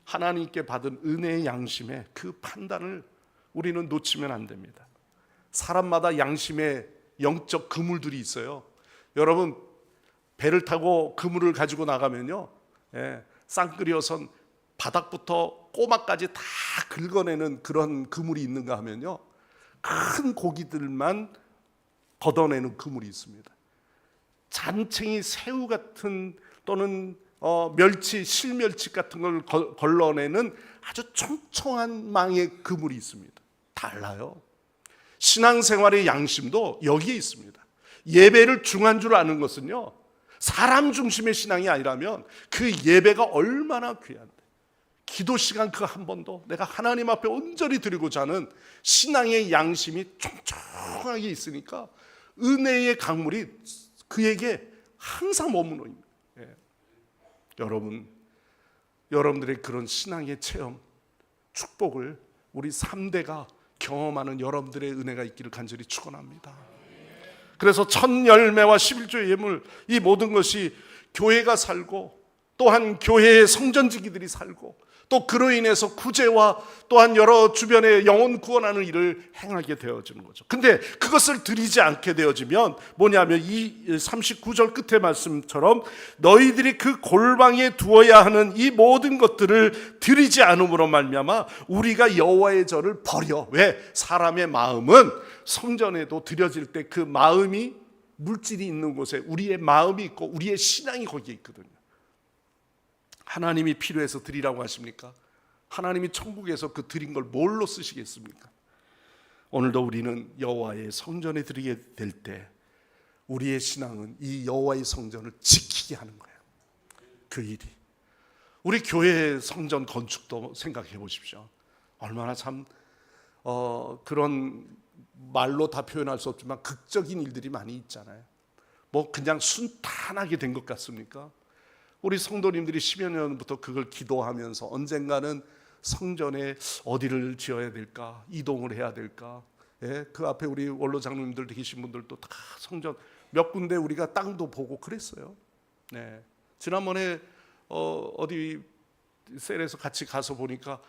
하나님께 받은 은혜의 양심의 그 판단을 우리는 놓치면 안 됩니다. 사람마다 양심의 영적 그물들이 있어요. 여러분, 배를 타고 그물을 가지고 나가면요, 쌍끌이어선 바닥부터 꼬막까지 다 긁어내는 그런 그물이 있는가 하면요, 큰 고기들만 걷어내는 그물이 있습니다. 잔챙이 새우 같은 또는 멸치, 실멸치 같은 걸 걸러내는 아주 총총한 망의 그물이 있습니다. 달라요. 신앙생활의 양심도 여기에 있습니다. 예배를 중한 줄 아는 것은요, 사람 중심의 신앙이 아니라면 그 예배가 얼마나 귀한데, 기도 시간 그 한 번도 내가 하나님 앞에 온전히 드리고자 하는 신앙의 양심이 촘촘하게 있으니까 은혜의 강물이 그에게 항상 머무는 거예요. 여러분들의 그런 신앙의 체험, 축복을 우리 3대가 경험하는 여러분들의 은혜가 있기를 간절히 축원합니다. 그래서 첫 열매와 11조의 예물, 이 모든 것이 교회가 살고, 또한 교회의 성전지기들이 살고, 또 그로 인해서 구제와 또한 여러 주변의 영혼 구원하는 일을 행하게 되어지는 거죠. 근데 그것을 드리지 않게 되어지면 뭐냐면 이 39절 끝의 말씀처럼 너희들이 그 골방에 두어야 하는 이 모든 것들을 드리지 않음으로 말미암아 우리가 여호와의 절을 버려. 왜? 사람의 마음은 성전에도 드려질 때 그 마음이, 물질이 있는 곳에 우리의 마음이 있고 우리의 신앙이 거기에 있거든요. 하나님이 필요해서 드리라고 하십니까? 하나님이 천국에서 그 드린 걸 뭘로 쓰시겠습니까? 오늘도 우리는 여호와의 성전에 드리게 될 때 우리의 신앙은 이 여호와의 성전을 지키게 하는 거예요. 그 일이. 우리 교회 성전 건축도 생각해 보십시오. 얼마나 참 그런 말로 다 표현할 수 없지만 극적인 일들이 많이 있잖아요. 뭐 그냥 순탄하게 된 것 같습니까? 우리 성도님들이 10여 년부터 그걸 기도하면서 언젠가는 성전에 어디를 지어야 될까, 이동을 해야 될까. 그 앞에 우리 원로 장로님들 계신 분들도 다 성전 몇 군데 우리가 땅도 보고 그랬어요. 지난번에 어디 셀에서 같이 가서 보니까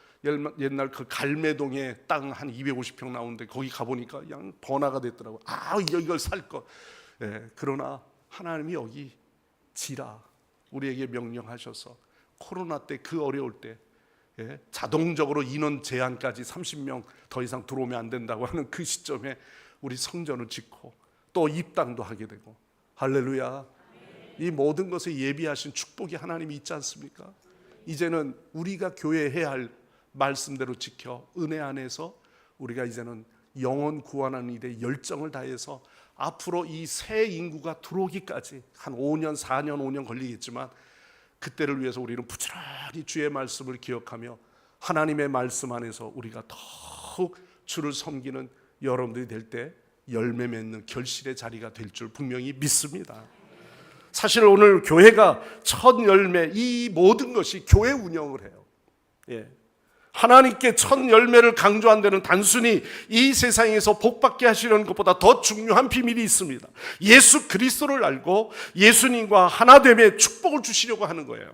옛날 그 갈매동에 땅 한 250평 나오는데 거기 가보니까 그냥 번화가 됐더라고요. 이걸 살 거. 그러나 하나님이 여기 지라 우리에게 명령하셔서 코로나 때 그 어려울 때 자동적으로 인원 제한까지 30명 더 이상 들어오면 안 된다고 하는 그 시점에 우리 성전을 짓고 또 입당도 하게 되고, 할렐루야. 이 모든 것에 예비하신 축복이 하나님이 있지 않습니까? 이제는 우리가 교회에 해야 할 말씀대로 지켜 은혜 안에서 우리가 이제는 영혼 구원하는 일에 열정을 다해서 앞으로 이 새 인구가 들어오기까지 한 5년, 4년, 5년 걸리겠지만 그때를 위해서 우리는 부지런히 주의 말씀을 기억하며 하나님의 말씀 안에서 우리가 더욱 주를 섬기는 여러분들이 될 때 열매 맺는 결실의 자리가 될 줄 분명히 믿습니다. 사실 오늘 교회가 첫 열매, 이 모든 것이 교회 운영을 해요. 하나님께 첫 열매를 강조한 데는 단순히 이 세상에서 복받게 하시려는 것보다 더 중요한 비밀이 있습니다. 예수 그리스도를 알고 예수님과 하나됨의 축복을 주시려고 하는 거예요.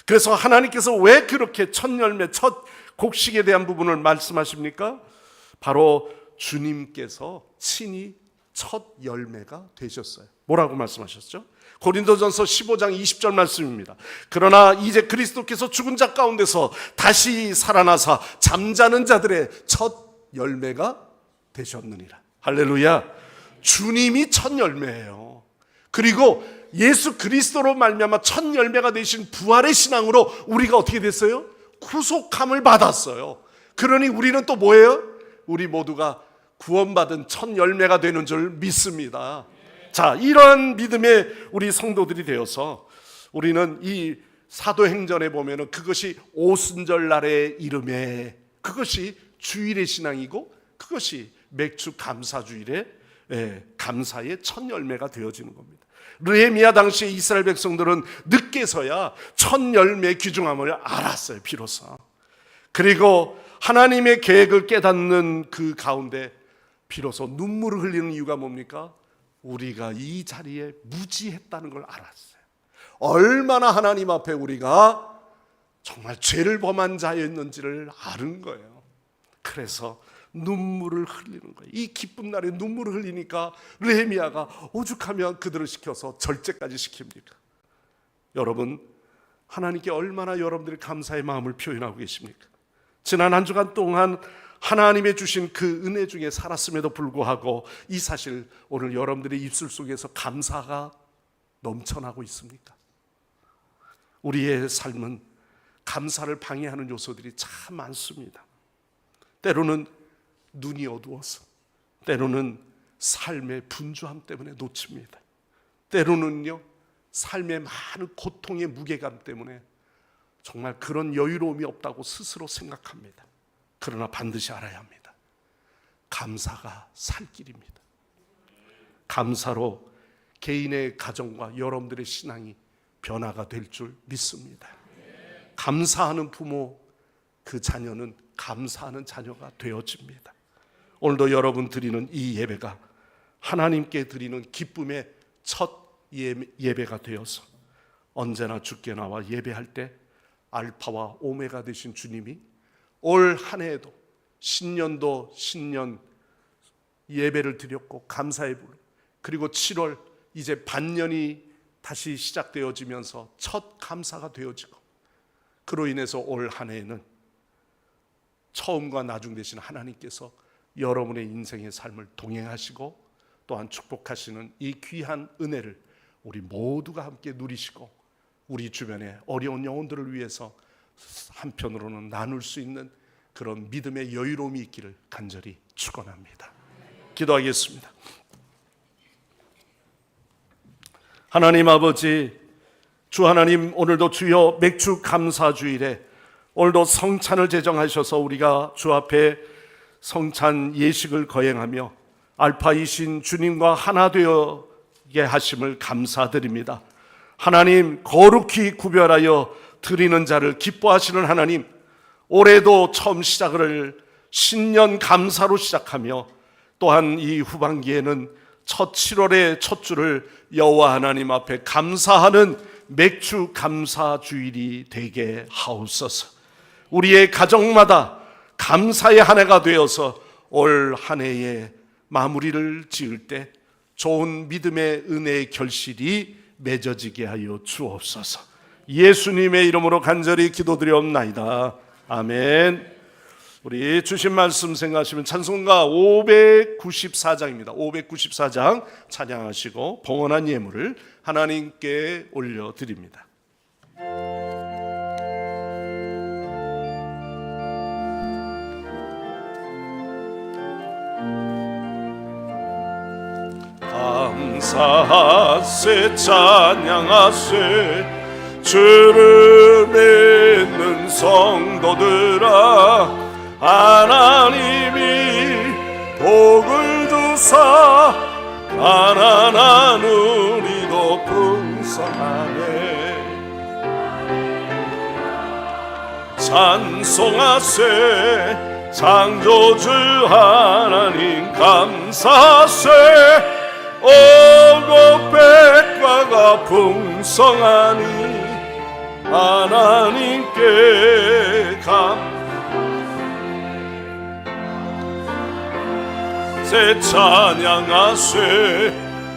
그래서 하나님께서 왜 그렇게 첫 열매, 첫 곡식에 대한 부분을 말씀하십니까? 바로 주님께서 친히 첫 열매가 되셨어요. 뭐라고 말씀하셨죠? 고린도전서 15장 20절 말씀입니다. 그러나 이제 그리스도께서 죽은 자 가운데서 다시 살아나사 잠자는 자들의 첫 열매가 되셨느니라. 할렐루야. 주님이 첫 열매예요. 그리고 예수 그리스도로 말미암아 첫 열매가 되신 부활의 신앙으로 우리가 어떻게 됐어요? 구속함을 받았어요. 그러니 우리는 또 뭐예요? 우리 모두가 구원받은 첫 열매가 되는 줄 믿습니다. 자, 이러한 믿음의 우리 성도들이 되어서 우리는 이 사도행전에 보면은 그것이 오순절 날의 이름에, 그것이 주일의 신앙이고 그것이 맥주 감사주일의 감사의 첫 열매가 되어지는 겁니다. 느헤미야 당시에 이스라엘 백성들은 늦게서야 첫 열매 귀중함을 알았어요, 비로소. 그리고 하나님의 계획을 깨닫는 그 가운데 비로소 눈물을 흘리는 이유가 뭡니까? 우리가 이 자리에 무지했다는 걸 알았어요. 얼마나 하나님 앞에 우리가 정말 죄를 범한 자였는지를 아는 거예요. 그래서 눈물을 흘리는 거예요. 이 기쁜 날에 눈물을 흘리니까 느헤미야가 오죽하면 그들을 시켜서 절제까지 시킵니까? 여러분, 하나님께 얼마나 여러분들이 감사의 마음을 표현하고 계십니까? 지난 한 주간 동안 하나님의 주신 그 은혜 중에 살았음에도 불구하고 이 사실 오늘 여러분들의 입술 속에서 감사가 넘쳐나고 있습니까? 우리의 삶은 감사를 방해하는 요소들이 참 많습니다. 때로는 눈이 어두워서, 때로는 삶의 분주함 때문에 놓칩니다. 때로는요 삶의 많은 고통의 무게감 때문에 정말 그런 여유로움이 없다고 스스로 생각합니다. 그러나 반드시 알아야 합니다. 감사가 살 길입니다. 감사로 개인의 가정과 여러분들의 신앙이 변화가 될 줄 믿습니다. 감사하는 부모, 그 자녀는 감사하는 자녀가 되어집니다. 오늘도 여러분 드리는 이 예배가 하나님께 드리는 기쁨의 첫 예배가 되어서 언제나 주께 나와 예배할 때 알파와 오메가 되신 주님이 올 한 해에도 신년도 신년 예배를 드렸고 감사의 불, 그리고 7월 이제 반년이 다시 시작되어지면서 첫 감사가 되어지고, 그로 인해서 올 한 해에는 처음과 나중 되신 하나님께서 여러분의 인생의 삶을 동행하시고 또한 축복하시는 이 귀한 은혜를 우리 모두가 함께 누리시고, 우리 주변의 어려운 영혼들을 위해서 한편으로는 나눌 수 있는 그런 믿음의 여유로움이 있기를 간절히 축원합니다. 기도하겠습니다. 하나님 아버지, 주 하나님, 오늘도 주여 맥주 감사 주일에 오늘도 성찬을 제정하셔서 우리가 주 앞에 성찬 예식을 거행하며 알파이신 주님과 하나 되게 하심을 감사드립니다. 하나님, 거룩히 구별하여 드리는 자를 기뻐하시는 하나님, 올해도 처음 시작을 신년 감사로 시작하며 또한 이 후반기에는 첫 7월의 첫 주를 여호와 하나님 앞에 감사하는 맥주 감사 주일이 되게 하옵소서. 우리의 가정마다 감사의 한 해가 되어서 올 한 해의 마무리를 지을 때 좋은 믿음의 은혜의 결실이 맺어지게 하여 주옵소서. 예수님의 이름으로 간절히 기도드리옵나이다. 아멘. 우리 주신 말씀 생각하시면 찬송가 594장입니다. 594장 찬양하시고 봉헌한 예물을 하나님께 올려드립니다. 감사하세 찬양하세 주를 믿는 성도들아, 하나님이 복을 주사 가난한 우리도 풍성하네. 찬송하세 창조주 하나님 감사하세. 오고 백과가 풍성하니 하나님께 감사세 찬양하세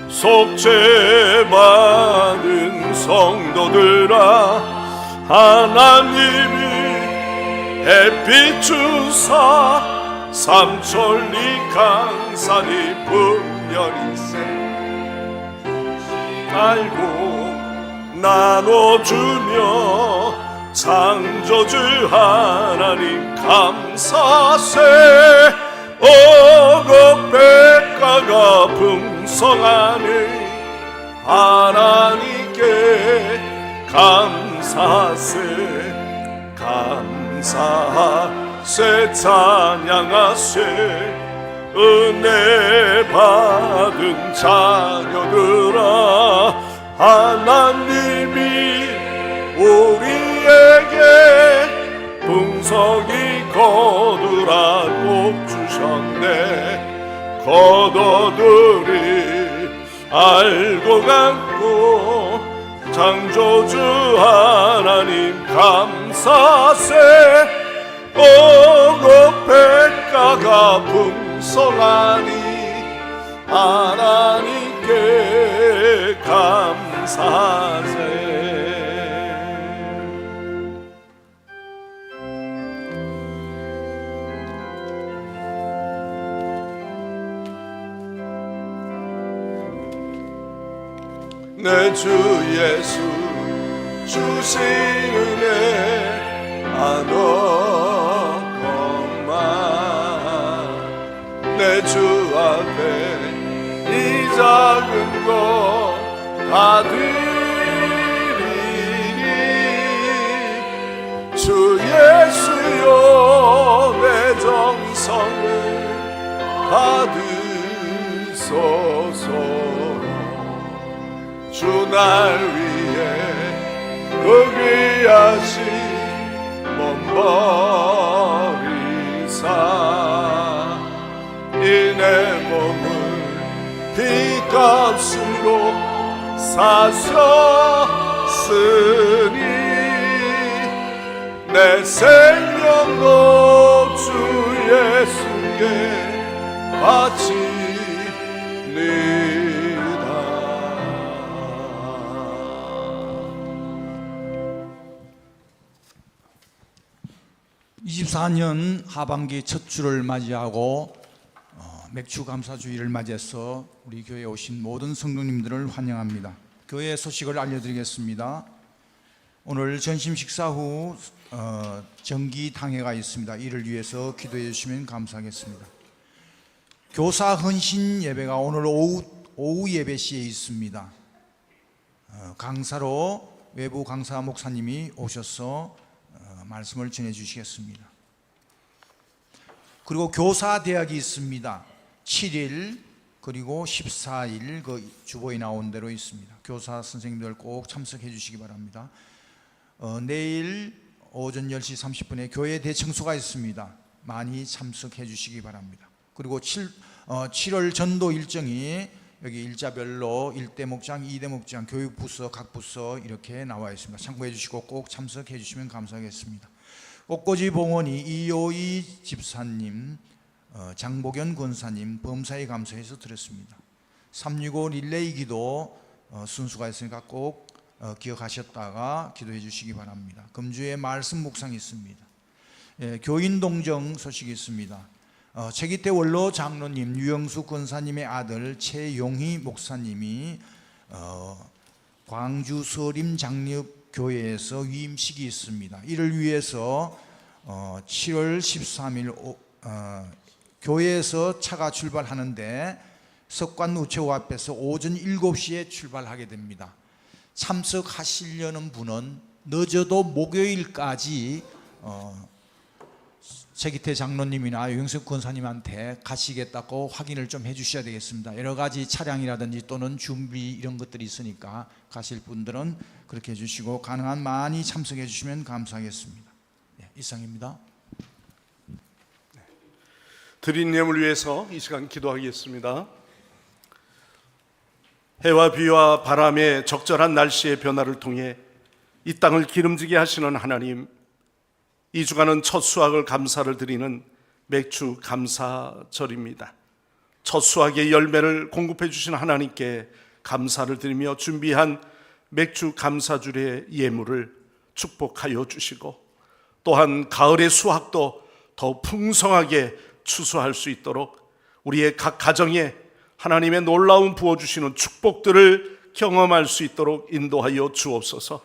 속죄받은 성도들아, 하나님이 햇빛 주사 삼천리 강산이 분열이세 알고 나눠주며 창조주 하나님 감사세. 오고 백과가 풍성하니 하나님께 감사세. 감사세 찬양하세 은혜 받은 자녀들아, 하나님이 우리에게 풍성히 거두라 복 주셨네. 거둬들이 알고 갖고 창조주 하나님 감사세. 오고 백과가 풍성하니 하나님께 감사세. 내 주 예수 주신 은혜 아노건만 내 주 앞에 이 작은 것 다 드리네. 영성을 받으소서. 주 날 위해 그 귀하신 몸 버리사 이내 몸을 피값으로 사셨으니 내 생명도 주 예수께 바치니다. 24년 하반기 첫 주를 맞이하고 맥주 감사주의를 맞이해서 우리 교회에 오신 모든 성도님들을 환영합니다. 교회 소식을 알려드리겠습니다. 오늘 점심 식사 후 정기 당회가 있습니다. 이를 위해서 기도해 주시면 감사하겠습니다. 교사 헌신 예배가 오늘 오후 예배 시에 있습니다. 강사로 외부 강사 목사님이 오셔서 말씀을 전해 주시겠습니다. 그리고 교사 대학이 있습니다. 7일 그리고 14일 그 주보에 나온 대로 있습니다. 교사 선생님들 꼭 참석해 주시기 바랍니다. 내일 오전 10시 30분에 교회 대청소가 있습니다. 많이 참석해 주시기 바랍니다. 그리고 7월 전도 일정이 여기 일자별로 1대 목장, 2대 목장, 교육부서, 각 부서 이렇게 나와 있습니다. 참고해 주시고 꼭 참석해 주시면 감사하겠습니다. 꽃꽂이 봉헌이 이효희 집사님, 장복연 권사님, 범사에 감사해서 드렸습니다. 365 릴레이 기도 순수가 있으니까 꼭 기억하셨다가 기도해 주시기 바랍니다. 금주에 말씀 묵상이 있습니다. 교인동정 소식이 있습니다. 최기태 원로 장로님, 유영수 권사님의 아들 최용희 목사님이 광주 서림 장립교회에서 위임식이 있습니다. 이를 위해서 7월 13일 교회에서 차가 출발하는데 석관 우체국 앞에서 오전 7시에 출발하게 됩니다. 참석하시려는 분은 늦어도 목요일까지 최기태 장로님이나 유영석 권사님한테 가시겠다고 확인을 좀 해주셔야 되겠습니다. 여러 가지 차량이라든지 또는 준비 이런 것들이 있으니까 가실 분들은 그렇게 해주시고 가능한 많이 참석해 주시면 감사하겠습니다. 네, 이상입니다. 드린 예물 위해서 이 시간 기도하겠습니다. 해와 비와 바람의 적절한 날씨의 변화를 통해 이 땅을 기름지게 하시는 하나님, 이 주간은 첫 수확을 감사를 드리는 맥주 감사절입니다. 첫 수확의 열매를 공급해 주신 하나님께 감사를 드리며 준비한 맥주 감사주의 예물을 축복하여 주시고 또한 가을의 수확도 더 풍성하게 추수할 수 있도록 우리의 각 가정에 하나님의 놀라운 부어주시는 축복들을 경험할 수 있도록 인도하여 주옵소서.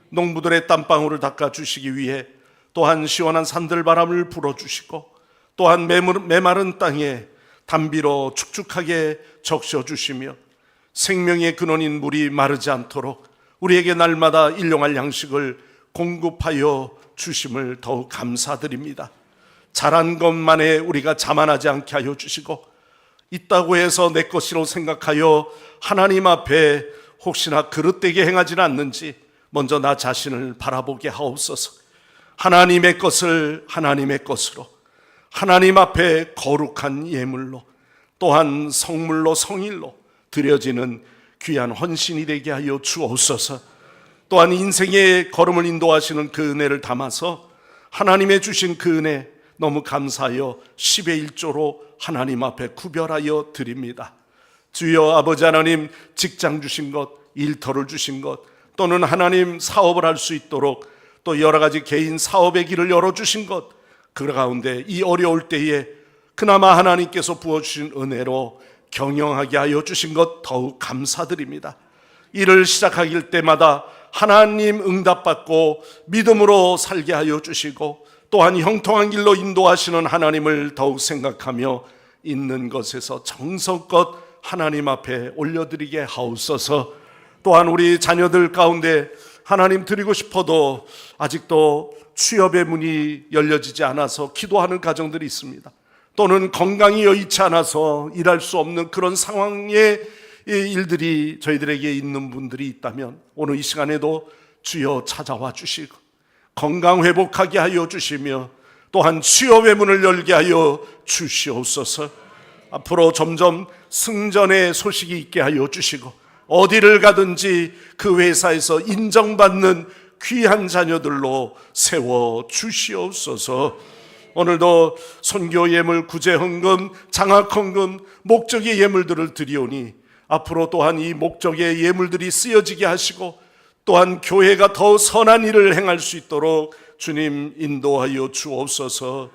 농부들의 땀방울을 닦아주시기 위해 또한 시원한 산들바람을 불어주시고 또한 메마른 땅에 단비로 축축하게 적셔주시며 생명의 근원인 물이 마르지 않도록 우리에게 날마다 일용할 양식을 공급하여 주심을 더욱 감사드립니다. 잘한 것만에 우리가 자만하지 않게 하여 주시고 있다고 해서 내 것이라고 생각하여 하나님 앞에 혹시나 그릇되게 행하지는 않는지 먼저 나 자신을 바라보게 하옵소서. 하나님의 것을 하나님의 것으로 하나님 앞에 거룩한 예물로 또한 성물로 성일로 드려지는 귀한 헌신이 되게 하여 주옵소서. 또한 인생의 걸음을 인도하시는 그 은혜를 담아서 하나님의 주신 그 은혜 너무 감사하여 10의 1조로 하나님 앞에 구별하여 드립니다. 주여 아버지 하나님, 직장 주신 것, 일터를 주신 것 또는 하나님 사업을 할 수 있도록 또 여러 가지 개인 사업의 길을 열어주신 것, 그 가운데 이 어려울 때에 그나마 하나님께서 부어주신 은혜로 경영하게 하여 주신 것 더욱 감사드립니다. 일을 시작하길 때마다 하나님 응답받고 믿음으로 살게 하여 주시고 또한 형통한 길로 인도하시는 하나님을 더욱 생각하며 있는 것에서 정성껏 하나님 앞에 올려드리게 하옵소서. 또한 우리 자녀들 가운데 하나님 드리고 싶어도 아직도 취업의 문이 열려지지 않아서 기도하는 가정들이 있습니다. 또는 건강이 여의치 않아서 일할 수 없는 그런 상황의 일들이 저희들에게 있는 분들이 있다면 오늘 이 시간에도 주여 찾아와 주시고 건강 회복하게 하여 주시며 또한 취업의 문을 열게 하여 주시옵소서. 앞으로 점점 승전의 소식이 있게 하여 주시고 어디를 가든지 그 회사에서 인정받는 귀한 자녀들로 세워 주시옵소서. 오늘도 선교 예물, 구제 헌금, 장학 헌금, 목적의 예물들을 드리오니 앞으로 또한 이 목적의 예물들이 쓰여지게 하시고 또한 교회가 더 선한 일을 행할 수 있도록 주님 인도하여 주옵소서.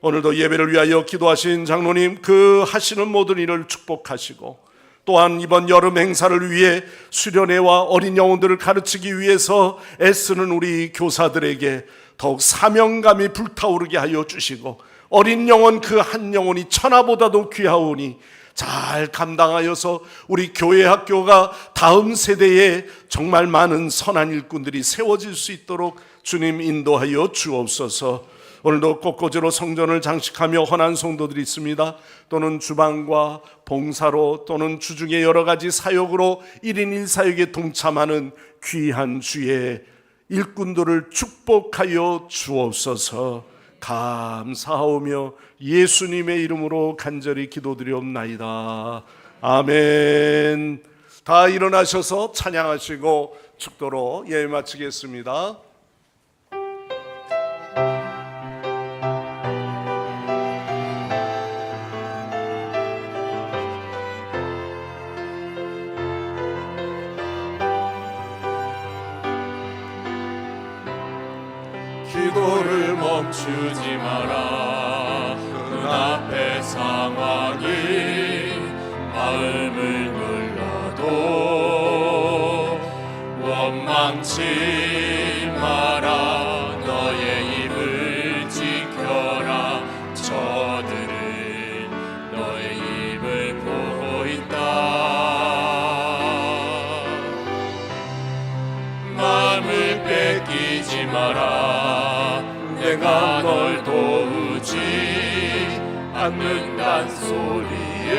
오늘도 예배를 위하여 기도하신 장로님 그 하시는 모든 일을 축복하시고 또한 이번 여름 행사를 위해 수련회와 어린 영혼들을 가르치기 위해서 애쓰는 우리 교사들에게 더욱 사명감이 불타오르게 하여 주시고 어린 영혼 그 한 영혼이 천하보다도 귀하오니 잘 감당하여서 우리 교회 학교가 다음 세대에 정말 많은 선한 일꾼들이 세워질 수 있도록 주님 인도하여 주옵소서. 오늘도 꽃꽂이로 성전을 장식하며 헌한 성도들이 있습니다. 또는 주방과 봉사로 또는 주중의 여러 가지 사역으로 1인 1사역에 동참하는 귀한 주의 일꾼들을 축복하여 주옵소서. 감사하오며 예수님의 이름으로 간절히 기도드리옵나이다. 아멘. 다 일어나셔서 찬양하시고 축도로 예배 마치겠습니다. 기도를 멈추지 마라. 눈앞의 상황이 마음을 눌러도 원망치 마라. 너의 입을 지켜라. 저들은 너의 입을 보고 있다. 마음을 뺏기지 마라. 내가 널 도우지 않는단 소리에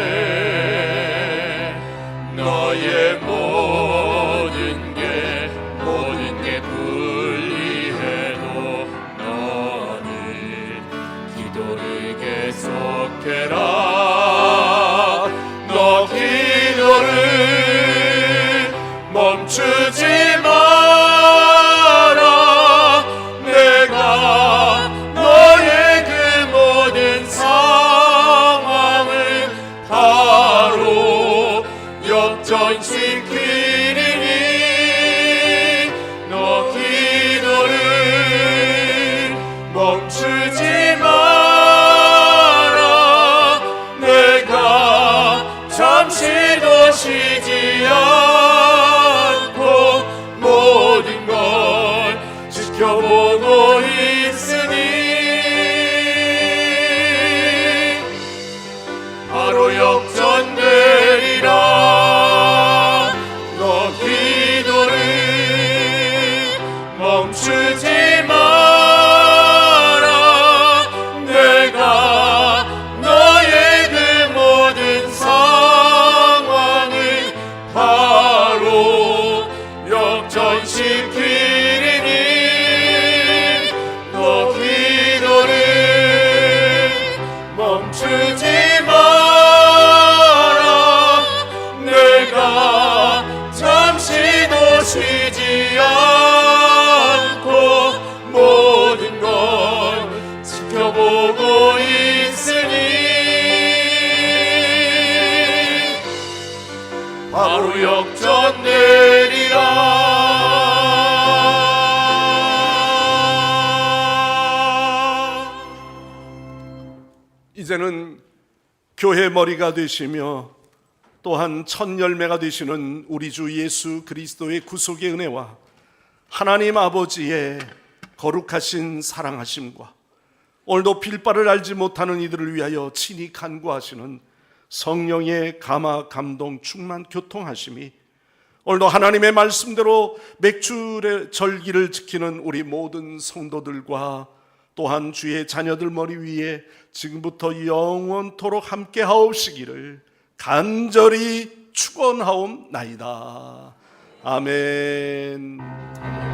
너의 모든 게 불리해도 너는 기도를 계속해라. 너 기도를 멈추지 마라. 내가 너의 그 모든 상황을 바로 역전시키리니 너 기도를 멈추지 마라. 내가 잠시도 쉬지 않고 모든 걸 지켜보고 있으니 바로 역전되리라. 너 기도를 멈추지 마라. 내가 너의 그 모든 상황을 바로 역전시키리니 너 기도를 멈추지 마라. 내가 잠시도 쉬지 않고 모든 걸 지켜보고 있으니 바로 역전되리라. 이제는 교회 머리가 되시며 또한 첫 열매가 되시는 우리 주 예수 그리스도의 구속의 은혜와 하나님 아버지의 거룩하신 사랑하심과 오늘도 빌바를 알지 못하는 이들을 위하여 친히 간구하시는 성령의 감화 감동 충만 교통하심이 오늘도 하나님의 말씀대로 맥주의 절기를 지키는 우리 모든 성도들과 또한 주의 자녀들 머리 위에 지금부터 영원토록 함께 하옵시기를 간절히 축원하옵나이다. 아멘.